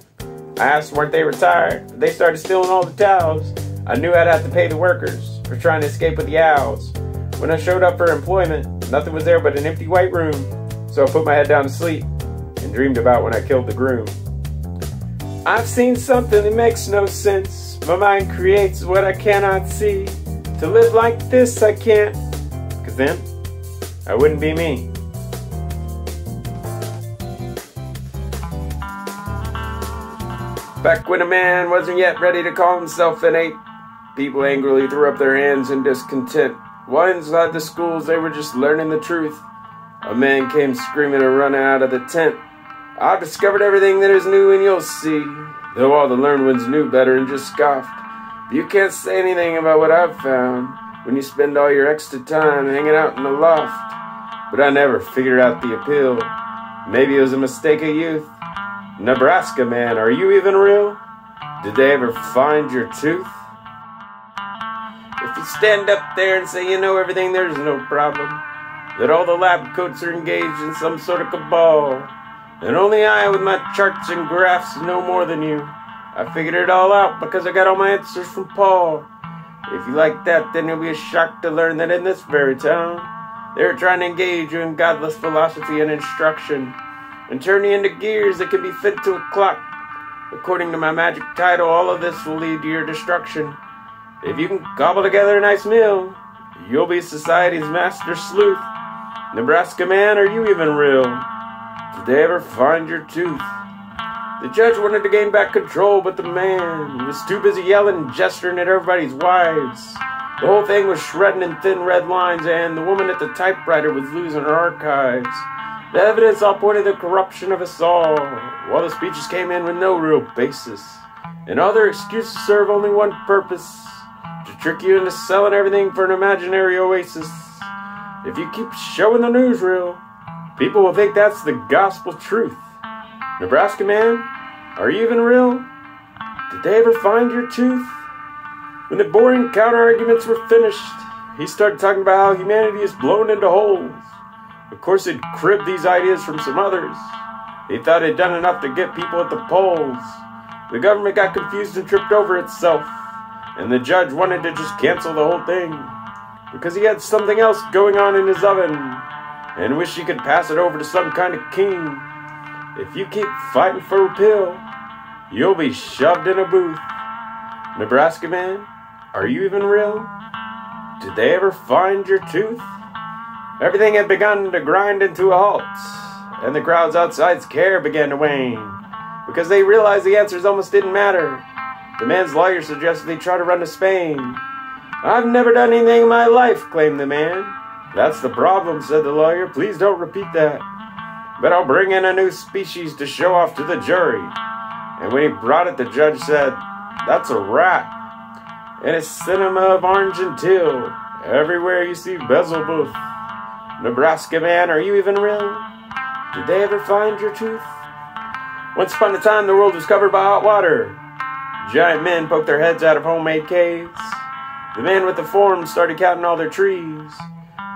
I asked weren't they retired. They started stealing all the towels. I knew I'd have to pay the workers for trying to escape with the owls. When I showed up for employment, nothing was there but an empty white room. So I put my head down to sleep and dreamed about when I killed the groom. I've seen something that makes no sense. My mind creates what I cannot see. To live like this I can't, because then I wouldn't be me. Back when a man wasn't yet ready to call himself an ape, people angrily threw up their hands in discontent. While inside the schools they were just learning the truth, a man came screaming and running out of the tent. I've discovered everything that is new and you'll see, though all the learned ones knew better and just scoffed. You can't say anything about what I've found when you spend all your extra time hanging out in the loft. But I never figured out the appeal. Maybe it was a mistake of youth. Nebraska Man, are you even real? Did they ever find your tooth? If you stand up there and say you know everything, there's no problem. That all the lab coats are engaged in some sort of cabal. And only I, with my charts and graphs, know more than you. I figured it all out because I got all my answers from Paul. If you like that, then you'll be shocked to learn that in this very town, they're trying to engage you in godless philosophy and instruction, and turn you into gears that can be fit to a clock. According to my magic title, all of this will lead to your destruction. If you can cobble together a nice meal, you'll be society's master sleuth. Nebraska Man, are you even real? Did they ever find your tooth? The judge wanted to gain back control, but the man was too busy yelling and gesturing at everybody's wives. The whole thing was shredding in thin red lines, and the woman at the typewriter was losing her archives. The evidence all pointed to the corruption of us all, while the speeches came in with no real basis. And all their excuses serve only one purpose: to trick you into selling everything for an imaginary oasis. If you keep showing the newsreel, people will think that's the gospel truth. Nebraska Man, are you even real? Did they ever find your tooth? When the boring counter-arguments were finished, he started talking about how humanity is blown into holes. Of course, he'd cribbed these ideas from some others. He thought he'd done enough to get people at the polls. The government got confused and tripped over itself, and the judge wanted to just cancel the whole thing, because he had something else going on in his oven, and wished he could pass it over to some kind of king. If you keep fighting for repeal, you'll be shoved in a booth. Nebraska Man, are you even real? Did they ever find your tooth? Everything had begun to grind into a halt, and the crowds outside's care began to wane, because they realized the answers almost didn't matter. The man's lawyer suggested they try to run to Spain. I've never done anything in my life, claimed the man. That's the problem, said the lawyer. Please don't repeat that. But I'll bring in a new species to show off to the jury. And when he brought it, the judge said, that's a rat. In a cinema of orange and teal, everywhere you see bezel booth. Nebraska Man, are you even real? Did they ever find your tooth? Once upon a time, the world was covered by hot water. Giant men poked their heads out of homemade caves. The man with the form started counting all their trees.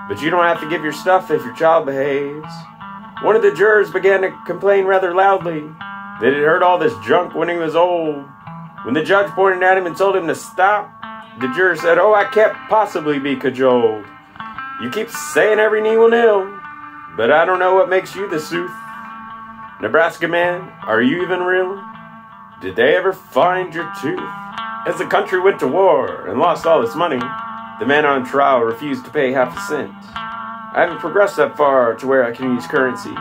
But you don't have to give your stuff if your child behaves. One of the jurors began to complain rather loudly that he'd heard all this junk when he was old. When the judge pointed at him and told him to stop, the juror said, oh, I can't possibly be cajoled. You keep saying every knee will kneel, but I don't know what makes you the sooth. Nebraska Man, are you even real? Did they ever find your tooth? As the country went to war and lost all its money, the man on trial refused to pay half a cent. I haven't progressed that far to where I can use currency,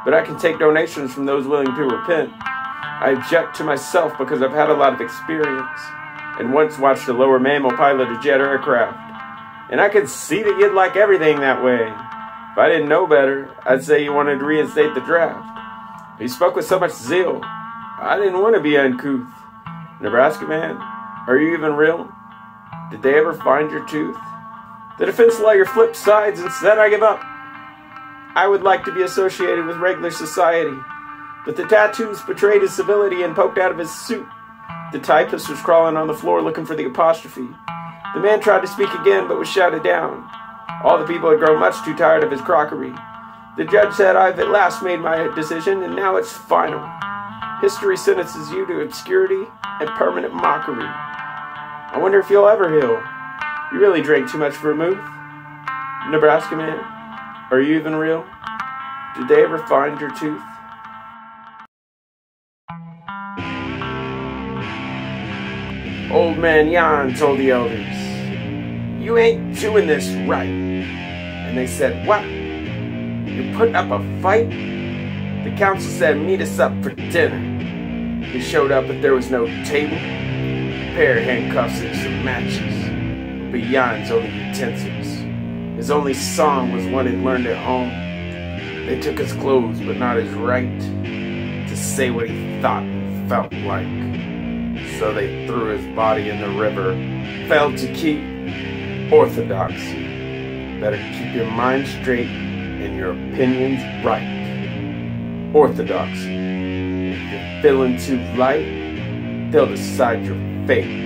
but I can take donations from those willing to repent. I object to myself because I've had a lot of experience, and once watched a lower mammal pilot a jet aircraft, and I could see that you'd like everything that way. If I didn't know better, I'd say you wanted to reinstate the draft. He spoke with so much zeal. I didn't want to be uncouth. Nebraska Man, are you even real? Did they ever find your tooth? The defense lawyer flipped sides and said, I give up. I would like to be associated with regular society. But the tattoos betrayed his civility and poked out of his suit. The typist was crawling on the floor looking for the apostrophe. The man tried to speak again, but was shouted down. All the people had grown much too tired of his crockery. The judge said, I've at last made my decision, and now it's final. History sentences you to obscurity and permanent mockery. I wonder if you'll ever heal. You really drank too much vermouth. Nebraska Man, are you even real? Did they ever find your tooth? Old man Jan told the elders, you ain't doing this right. And they said, what? You're putting up a fight? The council said, meet us up for dinner. He showed up, but there was no table, a pair of handcuffs and some matches. Beyond his only utensils. His only song was one he'd learned at home. They took his clothes, but not his right to say what he thought and felt like. So they threw his body in the river. Failed to keep orthodoxy. Better keep your mind straight and your opinions right. Orthodoxy. If you're feeling too light, they'll decide your fate.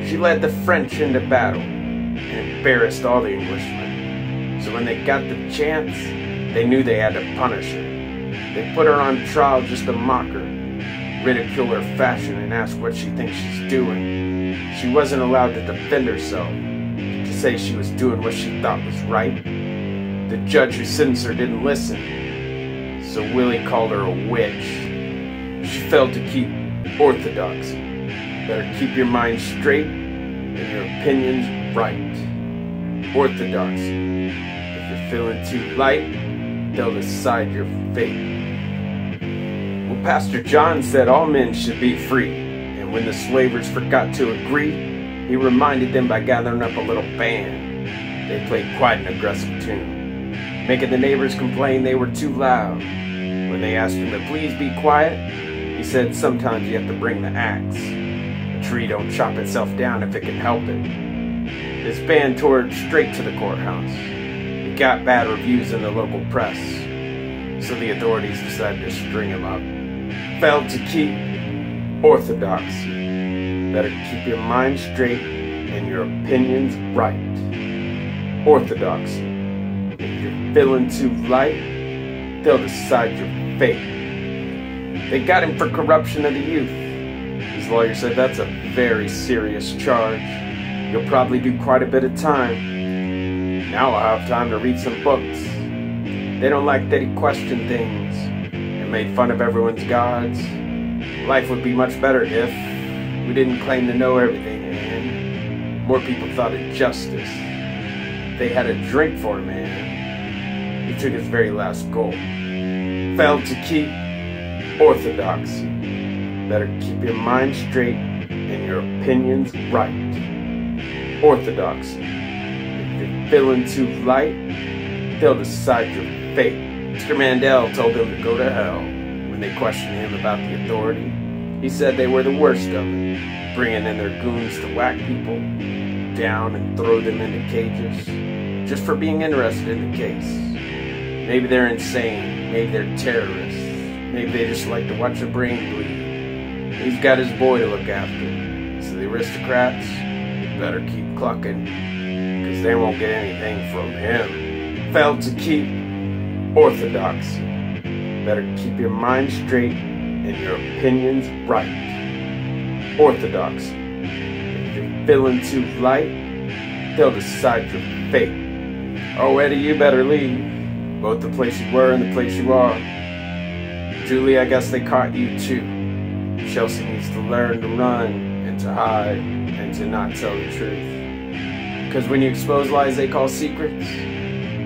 She led the French into battle and embarrassed all the Englishmen. So when they got the chance, they knew they had to punish her. They put her on trial just to mock her, ridicule her fashion, and ask what she thinks she's doing. She wasn't allowed to defend herself, to say she was doing what she thought was right. The judge who sentenced her didn't listen, so Willie called her a witch. She failed to keep orthodoxy. Better keep your mind straight and your opinions right. Orthodoxy. If you're feeling too light, they'll decide your fate. Well, Pastor John said all men should be free, and when the slavers forgot to agree, he reminded them by gathering up a little band. They played quite an aggressive tune, making the neighbors complain they were too loud. When they asked him to please be quiet, he said sometimes you have to bring the axe. A tree don't chop itself down if it can help it. This band toured straight to the courthouse. It got bad reviews in the local press, so the authorities decided to string him up. Failed to keep orthodoxy. Better keep your mind straight and your opinions right. Orthodoxy. If you're feeling too light, they'll decide your fate. They got him for corruption of the youth. His lawyer said that's a very serious charge. You'll probably do quite a bit of time. Now I'll have time to read some books. They don't like that he questioned things and made fun of everyone's gods. Life would be much better if we didn't claim to know everything and more people thought of justice. They had a drink for him, man. He took his very last gulp. Failed to keep orthodoxy. Better keep your mind straight and your opinions right. Orthodoxy. If you're feeling too light, they'll decide your fate. Mr. Mandel told them to go to hell. When they questioned him about the authority, he said they were the worst of it, bringing in their goons to whack people down and throw them into cages just for being interested in the case. Maybe they're insane, maybe they're terrorists, maybe they just like to watch a brain bleed. He's got his boy to look after, so the aristocrats better keep clucking, because they won't get anything from him. Failed to keep orthodoxy. Better keep your mind straight and your opinions right. Orthodoxy. If you're feeling too light, they'll decide your fate. Oh, Eddie, you better leave. Both the place you were and the place you are. Julie, I guess they caught you too. Chelsea needs to learn to run and to hide and to not tell the truth. Because when you expose lies they call secrets,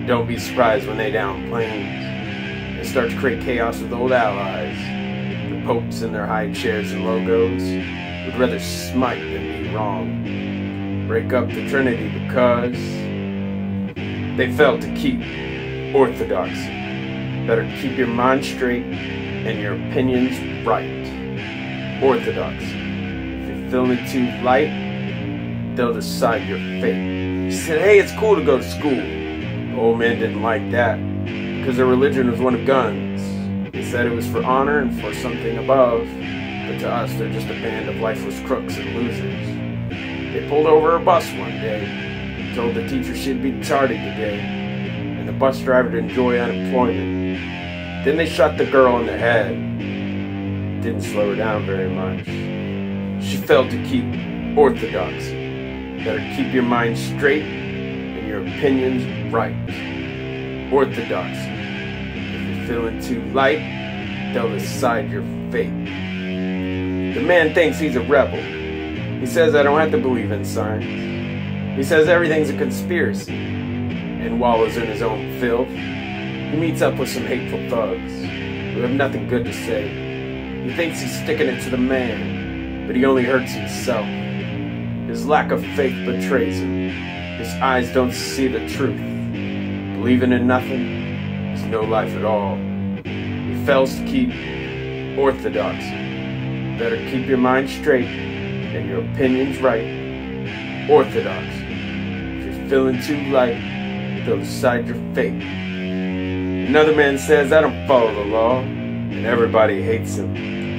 don't be surprised when they down planes and start to create chaos with old allies. The popes in their high chairs and logos would rather smite than be wrong. Break up the Trinity because they failed to keep orthodoxy. Better keep your mind straight and your opinions right. Orthodoxy. If you're feeling too light, they'll decide your fate. She said, hey, it's cool to go to school. The old men didn't like that because their religion was one of guns. They said it was for honor and for something above, but to us they're just a band of lifeless crooks and losers. They pulled over a bus one day, told the teacher she'd be tardy today, and the bus driver to enjoy unemployment. Then they shot the girl in the head. Didn't slow her down very much. She failed to keep orthodoxy. Better keep your mind straight and your opinions right. Orthodoxy. If you're feeling too light, they'll decide your fate. The man thinks he's a rebel. He says I don't have to believe in science. He says everything's a conspiracy and wallows in his own filth. He meets up with some hateful thugs who have nothing good to say. He thinks he's sticking it to the man, but he only hurts himself. His lack of faith betrays him. His eyes don't see the truth. Believing in nothing is no life at all. He fails to keep orthodoxy. Better keep your mind straight and your opinions right. Orthodoxy. If you're feeling too light, they'll decide your fate. Another man says, I don't follow the law, and everybody hates him,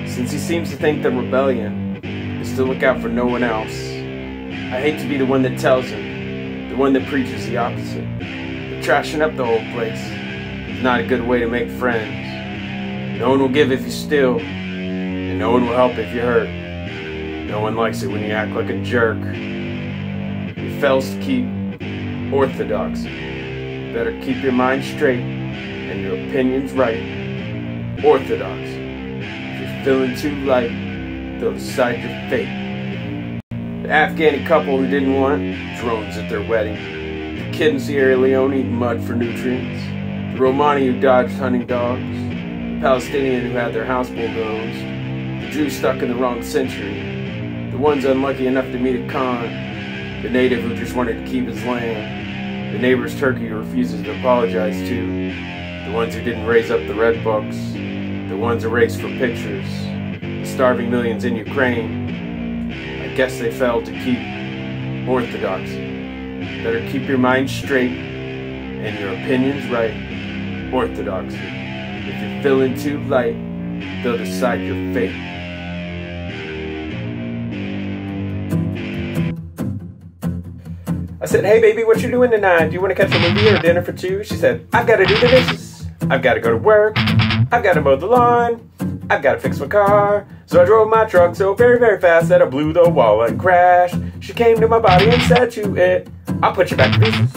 since he seems to think that rebellion is to look out for no one else. I hate to be the one that tells him, the one that preaches the opposite. But trashing up the whole place is not a good way to make friends. No one will give if you steal, and no one will help if you hurt. No one likes it when you act like a jerk. He fails to keep orthodoxy. Better keep your mind straight and your opinions right. Orthodoxy. If you're feeling too light, they'll decide your fate. The Afghani couple who didn't want drones at their wedding. The kid in Sierra Leone eating mud for nutrients. The Romani who dodged hunting dogs. The Palestinian who had their house bulldozed. The Jew stuck in the wrong century. The ones unlucky enough to meet a Khan. The native who just wanted to keep his land. The neighbor's turkey who refuses to apologize to. The ones who didn't raise up the red books. The ones erased for pictures. The starving millions in Ukraine. I guess they failed to keep orthodoxy. Better keep your mind straight and your opinions right. Orthodoxy. If you're feeling too light, they'll decide your fate. I said, hey baby, what you doing tonight? Do you want to catch a movie or dinner for two? She said, I've got to do the dishes. I've got to go to work. I've got to mow the lawn. I've got to fix my car. So I drove my truck so very, very fast that I blew the wall and crashed. She came to my body and said to it, I'll put you back to pieces.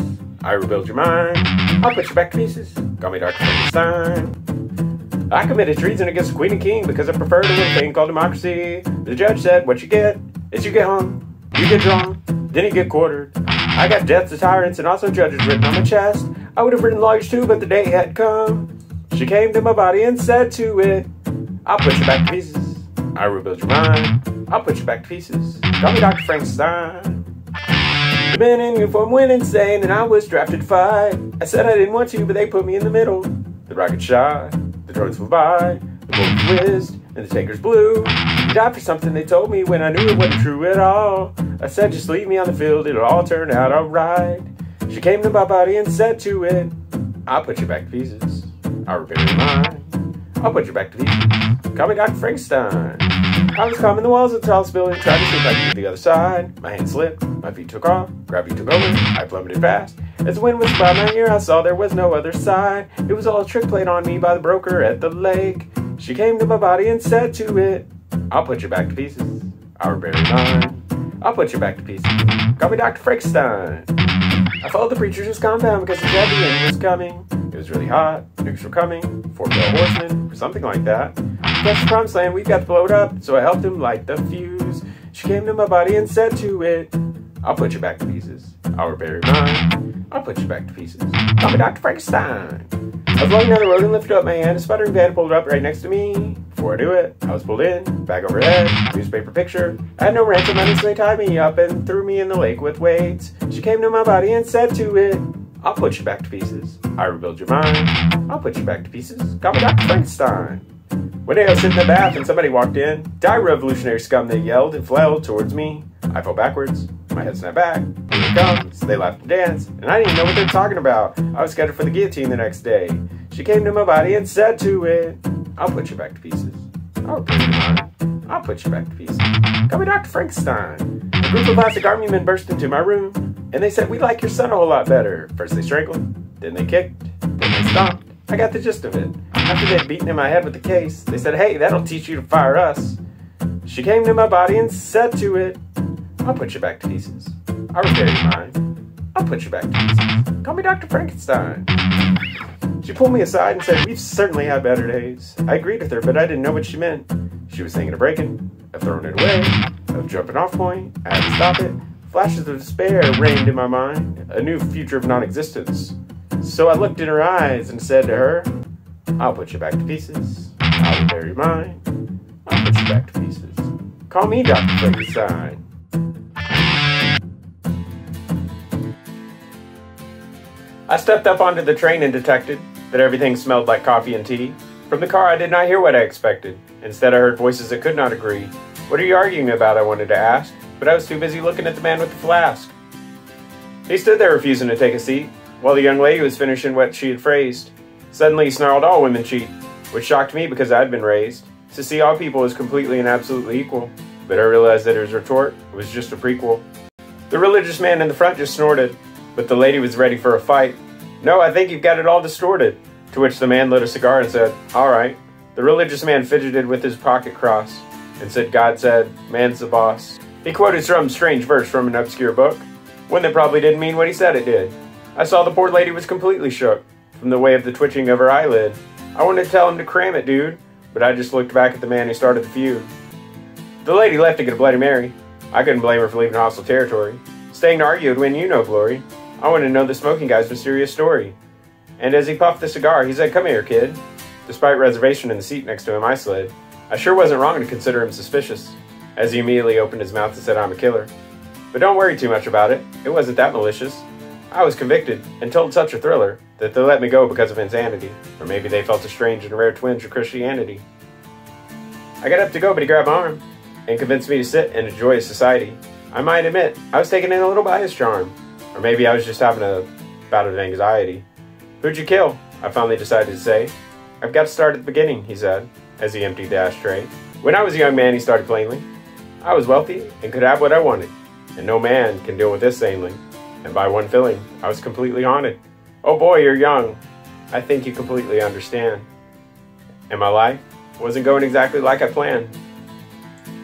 I rebuild your mind. I'll put you back to pieces. Call me Dr. Frankenstein. I committed treason against the Queen and King because I preferred a little thing called democracy. The judge said, what you get is you get hung, you get drawn, then you get quartered. I got death to tyrants and also judges written on my chest. I would have written lawyers too, but the day had come. She came to my body and said to it, I'll put you back to pieces. I rebuild your mind. I'll put you back to pieces. Call me Dr. Frankenstein. The men in uniform went insane and I was drafted to fight. I said I didn't want to, but they put me in the middle. The rocket shot, the drones flew by, the bullets whizzed, and the tankers blew. You died for something they told me when I knew it wasn't true at all. I said, just leave me on the field, it'll all turn out alright. She came to my body and said to it, I'll put you back to pieces. I'll repair your mind. I'll put you back to pieces. Call me Dr. Frankenstein. I was climbing the walls of the tallest building, trying to see if I could get to the other side. My hand slipped, my feet took off, gravity took over, I plummeted fast. As the wind was by my ear, I saw there was no other side. It was all a trick played on me by the broker at the lake. She came to my body and said to it, I'll put you back to pieces. I'll repair your mind. I'll put you back to pieces. Call me Dr. Frankenstein. I followed the preacher's compound because he said the end was coming. It was really hot, nukes were coming, 4-tailed horsemen, or something like that. That's the promised land, we've got to blow it up, so I helped him light the fuse. She came to my body and said to it, I'll put you back to pieces. I'll repair your mind. I'll put you back to pieces. Call me Dr. Frankenstein. I was walking down the road and lifted up my hand. A sputtering van pulled up right next to me. Before I knew it, I was pulled in, bag overhead, newspaper picture. I had no ransom money, so they tied me up and threw me in the lake with weights. She came to my body and said to it, I'll put you back to pieces. I rebuild your mind. I'll put you back to pieces. Call me Dr. Frankenstein. One day I was sitting in the bath and somebody walked in. Die, revolutionary scum, they yelled and flailed towards me. I fell backwards. My head snapped back. Here it comes. They laughed and danced. And I didn't even know what they were talking about. I was scheduled for the guillotine the next day. She came to my body and said to it, I'll put you back to pieces. I'll repair your mind. I'll put you back to pieces. Call me Dr. Frankenstein. A group of plastic army men burst into my room. And they said, we like your son a whole lot better. First they strangled. Then they kicked. Then they stomped. I got the gist of it. After they'd beaten in my head with the case, they said, hey, that'll teach you to fire us. She came to my body and said to it, I'll put you back to pieces. I'll repair your mind. I'll put you back to pieces. Call me Dr. Frankenstein. She pulled me aside and said, we've certainly had better days. I agreed with her, but I didn't know what she meant. She was thinking of breaking, of throwing it away, of jumping off point. I had to stop it. Flashes of despair reigned in my mind, a new future of non-existence. So I looked in her eyes and said to her, I'll put you back to pieces. I'll repair your mind. I'll put you back to pieces. Call me Dr. Frankenstein. I stepped up onto the train and detected that everything smelled like coffee and tea. From the car, I did not hear what I expected. Instead, I heard voices that could not agree. What are you arguing about? I wanted to ask, but I was too busy looking at the man with the flask. He stood there refusing to take a seat, while the young lady was finishing what she had phrased. Suddenly he snarled, "All women cheat," which shocked me because I had been raised to see all people as completely and absolutely equal. But I realized that his retort was just a prequel. The religious man in the front just snorted, but the lady was ready for a fight. "No, I think you've got it all distorted." To which the man lit a cigar and said, "All right." The religious man fidgeted with his pocket cross and said, "God said, man's the boss." He quoted some strange verse from an obscure book, one that probably didn't mean what he said it did. I saw the poor lady was completely shook from the way of the twitching of her eyelid. I wanted to tell him to cram it, dude, but I just looked back at the man who started the feud. The lady left to get a Bloody Mary. I couldn't blame her for leaving hostile territory. Staying to argue would win you no glory. I wanted to know the smoking guy's mysterious story. And as he puffed the cigar, he said, "Come here, kid." Despite reservation in the seat next to him, I slid. I sure wasn't wrong to consider him suspicious, as he immediately opened his mouth and said, "I'm a killer." But don't worry too much about it. It wasn't that malicious. I was convicted and told such a thriller that they let me go because of insanity. Or maybe they felt a strange and rare twinge of Christianity. I got up to go, but he grabbed my arm and convinced me to sit and enjoy his society. I might admit, I was taken in a little by his charm. Or maybe I was just having a bout of anxiety. "Who'd you kill?" I finally decided to say. "I've got to start at the beginning," he said, as he emptied the ashtray. "When I was a young man," he started plainly, "I was wealthy and could have what I wanted, and no man can deal with this sanely. And by one filling, I was completely haunted. Oh boy, you're young. I think you completely understand. And my life wasn't going exactly like I planned.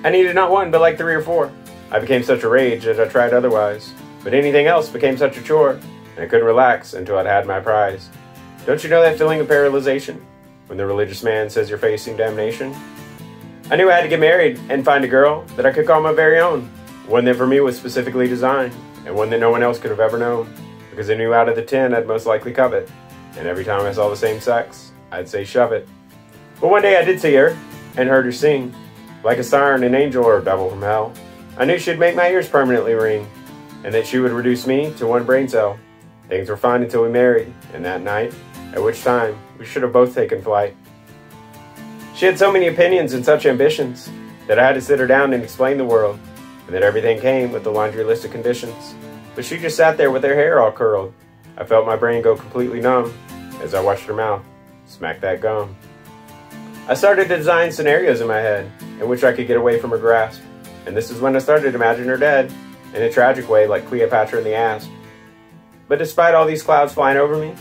I needed not one, but like 3 or 4. I became such a rage that I tried otherwise. But anything else became such a chore, and I couldn't relax until I'd had my prize. Don't you know that feeling of paralyzation when the religious man says you're facing damnation? I knew I had to get married and find a girl that I could call my very own. One that for me was specifically designed, and one that no one else could have ever known. Because I knew out of the 10 I'd most likely covet. And every time I saw the same sex, I'd say shove it. But one day I did see her, and heard her sing. Like a siren, an angel, or a devil from hell. I knew she'd make my ears permanently ring, and that she would reduce me to 1 brain cell. Things were fine until we married, and that night, at which time we should have both taken flight. She had so many opinions and such ambitions, that I had to sit her down and explain the world, and that everything came with the laundry list of conditions. But she just sat there with her hair all curled. I felt my brain go completely numb, as I watched her mouth smack that gum. I started to design scenarios in my head, in which I could get away from her grasp, and this is when I started to imagine her dead, in a tragic way like Cleopatra and the Asp. But despite all these clouds flying over me,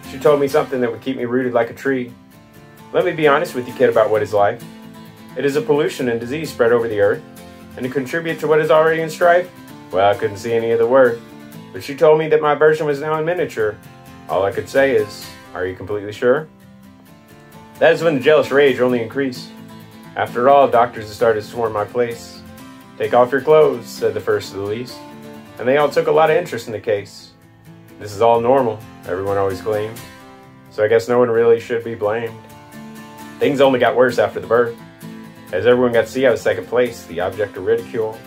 she told me something that would keep me rooted like a tree. Let me be honest with you, kid, about what is life. It is a pollution and disease spread over the earth, and to contribute to what is already in strife, well, I couldn't see any of the word. But she told me that my version was now in miniature. All I could say is, "Are you completely sure?" That is when the jealous rage only increased. After all, doctors had started to swarm my place. "Take off your clothes," said the first to the least, and they all took a lot of interest in the case. This is all normal, everyone always claimed, so I guess no one really should be blamed. Things only got worse after the birth, as everyone got to see I was second place, the object of ridicule.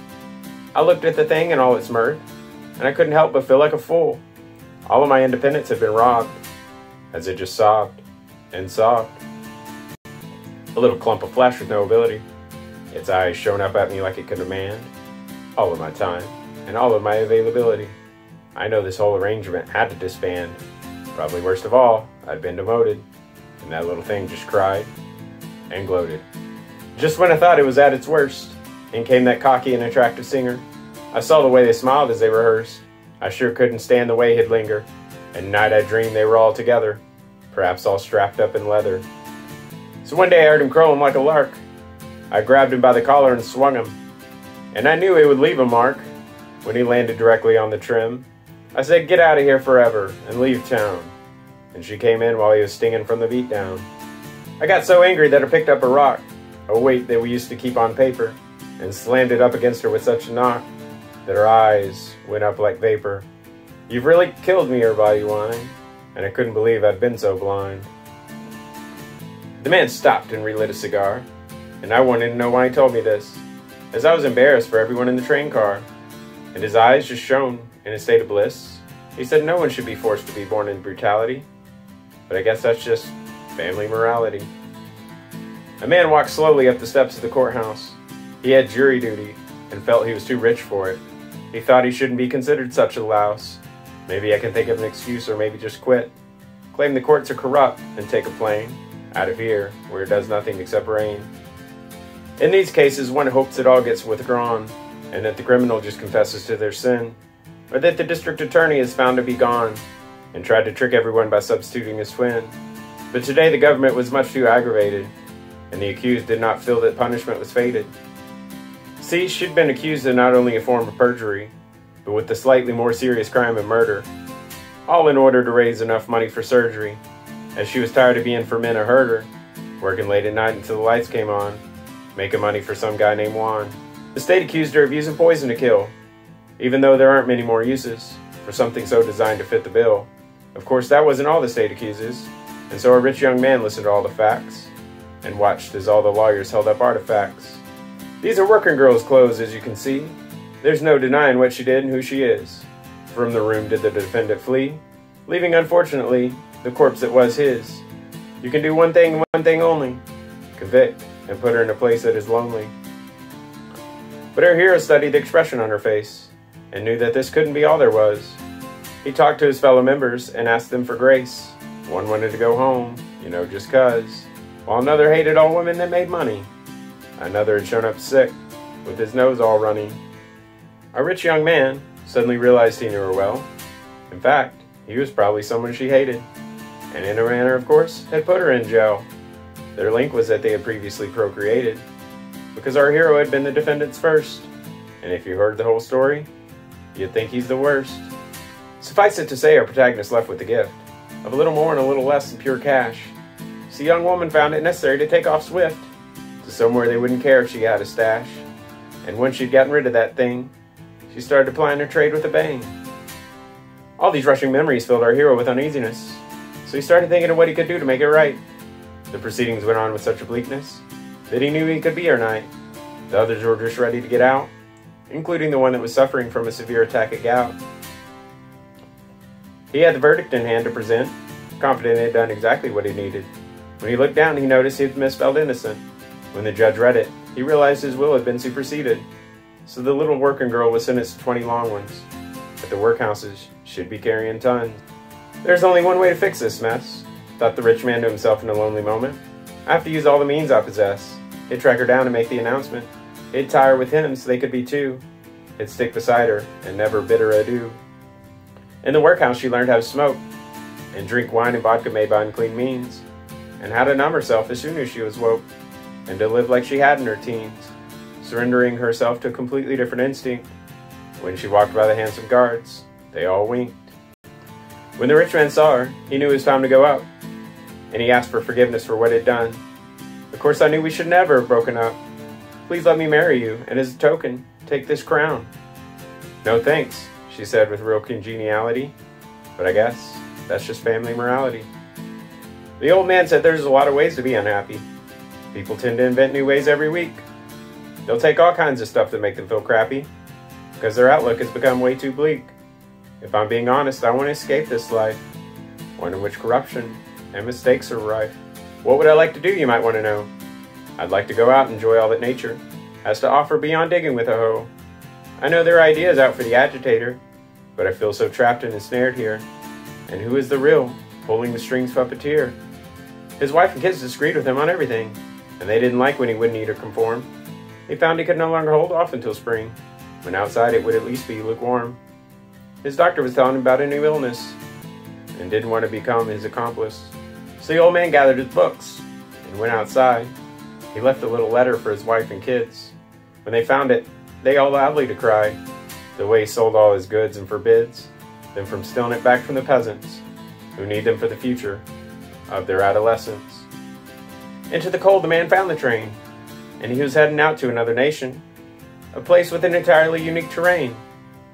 I looked at the thing and all its mirth, and I couldn't help but feel like a fool. All of my independence had been robbed, as it just sobbed and sobbed. A little clump of flesh with no ability. Its eyes shone up at me like it could demand all of my time and all of my availability. I know this whole arrangement had to disband. Probably worst of all, I'd been demoted, and that little thing just cried and gloated. Just when I thought it was at its worst, in came that cocky and attractive singer. I saw the way they smiled as they rehearsed. I sure couldn't stand the way he'd linger. At night I dreamed they were all together, perhaps all strapped up in leather. So one day I heard him crowing like a lark. I grabbed him by the collar and swung him, and I knew it would leave a mark when he landed directly on the trim. I said, "Get out of here forever and leave town." And she came in while he was stinging from the beatdown. I got so angry that I picked up a rock, a weight that we used to keep on paper, and slammed it up against her with such a knock that her eyes went up like vapor. "You've really killed me," her body whined, and I couldn't believe I'd been so blind. The man stopped and relit a cigar. and I wanted to know why he told me this, as I was embarrassed for everyone in the train car, and his eyes just shone in a state of bliss. He said no one should be forced to be born in brutality, but I guess that's just family morality. A man walked slowly up the steps of the courthouse. He had jury duty and felt he was too rich for it. He thought he shouldn't be considered such a louse. Maybe I can think of an excuse, or maybe just quit. Claim the courts are corrupt and take a plane out of here where it does nothing except rain. In these cases, one hopes it all gets withdrawn and that the criminal just confesses to their sin, or that the district attorney is found to be gone and tried to trick everyone by substituting his twin. But today the government was much too aggravated, and the accused did not feel that punishment was fated. See, she'd been accused of not only a form of perjury, but with the slightly more serious crime of murder, all in order to raise enough money for surgery, as she was tired of being for men a herder, working late at night until the lights came on, making money for some guy named Juan. The state accused her of using poison to kill, even though there aren't many more uses for something so designed to fit the bill. Of course, that wasn't all the state accuses, and so a rich young man listened to all the facts and watched as all the lawyers held up artifacts. These are working girls' clothes, as you can see. There's no denying what she did and who she is. From the room did the defendant flee, leaving, unfortunately, the corpse that was his. You can do one thing and one thing only: convict and put her in a place that is lonely. But our hero studied the expression on her face and knew that this couldn't be all there was. He talked to his fellow members and asked them for grace. One wanted to go home, just 'cause, while another hated all women that made money. Another had shown up sick, with his nose all runny. Our rich young man suddenly realized he knew her well. In fact, he was probably someone she hated, and in a manner, of course, had put her in jail. Their link was that they had previously procreated, because our hero had been the defendant's first, and if you heard the whole story, you'd think he's the worst. Suffice it to say, our protagonist left with the gift of a little more and a little less than pure cash. So the young woman found it necessary to take off swift to somewhere they wouldn't care if she had a stash, and once she'd gotten rid of that thing, she started applying her trade with a bang. All these rushing memories filled our hero with uneasiness, so he started thinking of what he could do to make it right. The proceedings went on with such obliqueness that he knew he could be her knight. The others were just ready to get out, including the one that was suffering from a severe attack of gout. He had the verdict in hand to present, confident he had done exactly what he needed. When he looked down, he noticed he had misspelled innocent. When the judge read it, he realized his will had been superseded, so the little working girl was sentenced to 20 long ones. But the workhouses should be carrying tons. There's only one way to fix this mess, thought the rich man to himself in a lonely moment. I have to use all the means I possess. He'd track her down and make the announcement. He'd tie her with him so they could be two. He'd stick beside her and never bid her adieu. In the workhouse, she learned how to smoke and drink wine and vodka made by unclean means, and how to numb herself as soon as she was woke, and to live like she had in her teens, surrendering herself to a completely different instinct. When she walked by the handsome guards, they all winked. When the rich man saw her, he knew it was time to go up, and he asked for forgiveness for what he'd done. Of course, I knew we should never have broken up. Please let me marry you, and as a token, take this crown. No thanks, she said with real congeniality, but I guess that's just family morality. The old man said there's a lot of ways to be unhappy. People tend to invent new ways every week. They'll take all kinds of stuff that make them feel crappy, because their outlook has become way too bleak. If I'm being honest, I want to escape this life, one in which corruption and mistakes are rife. What would I like to do, you might want to know? I'd like to go out and enjoy all that nature has to offer beyond digging with a hoe. I know there are ideas out for the agitator, but I feel so trapped and ensnared here. And who is the real, pulling the strings puppeteer? His wife and kids disagreed with him on everything, and they didn't like when he wouldn't eat or conform. He found he could no longer hold off until spring, when outside it would at least be lukewarm. His doctor was telling him about a new illness, and didn't want to become his accomplice. So the old man gathered his books, and went outside. He left a little letter for his wife and kids. When they found it, they all loudly decried the way he sold all his goods and forbids them from stealing it back from the peasants, who need them for the future of their adolescence. Into the cold the man found the train, and he was heading out to another nation, a place with an entirely unique terrain,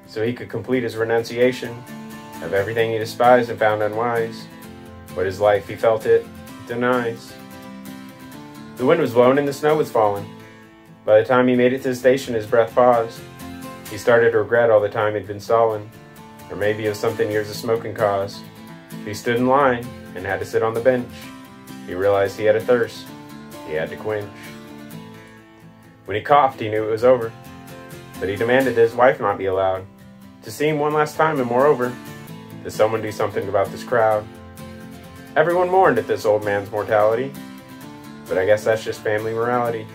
so he could complete his renunciation of everything he despised and found unwise. But his life, he felt it, denies. The wind was blowing and the snow was falling. By the time he made it to the station, his breath paused. He started to regret all the time he'd been stalling, or maybe it was something years of smoking caused. He stood in line and had to sit on the bench. He realized he had a thirst he had to quench. When he coughed, he knew it was over, but he demanded that his wife not be allowed to see him one last time, and moreover, that someone do something about this crowd. Everyone mourned at this old man's mortality, but I guess that's just family morality.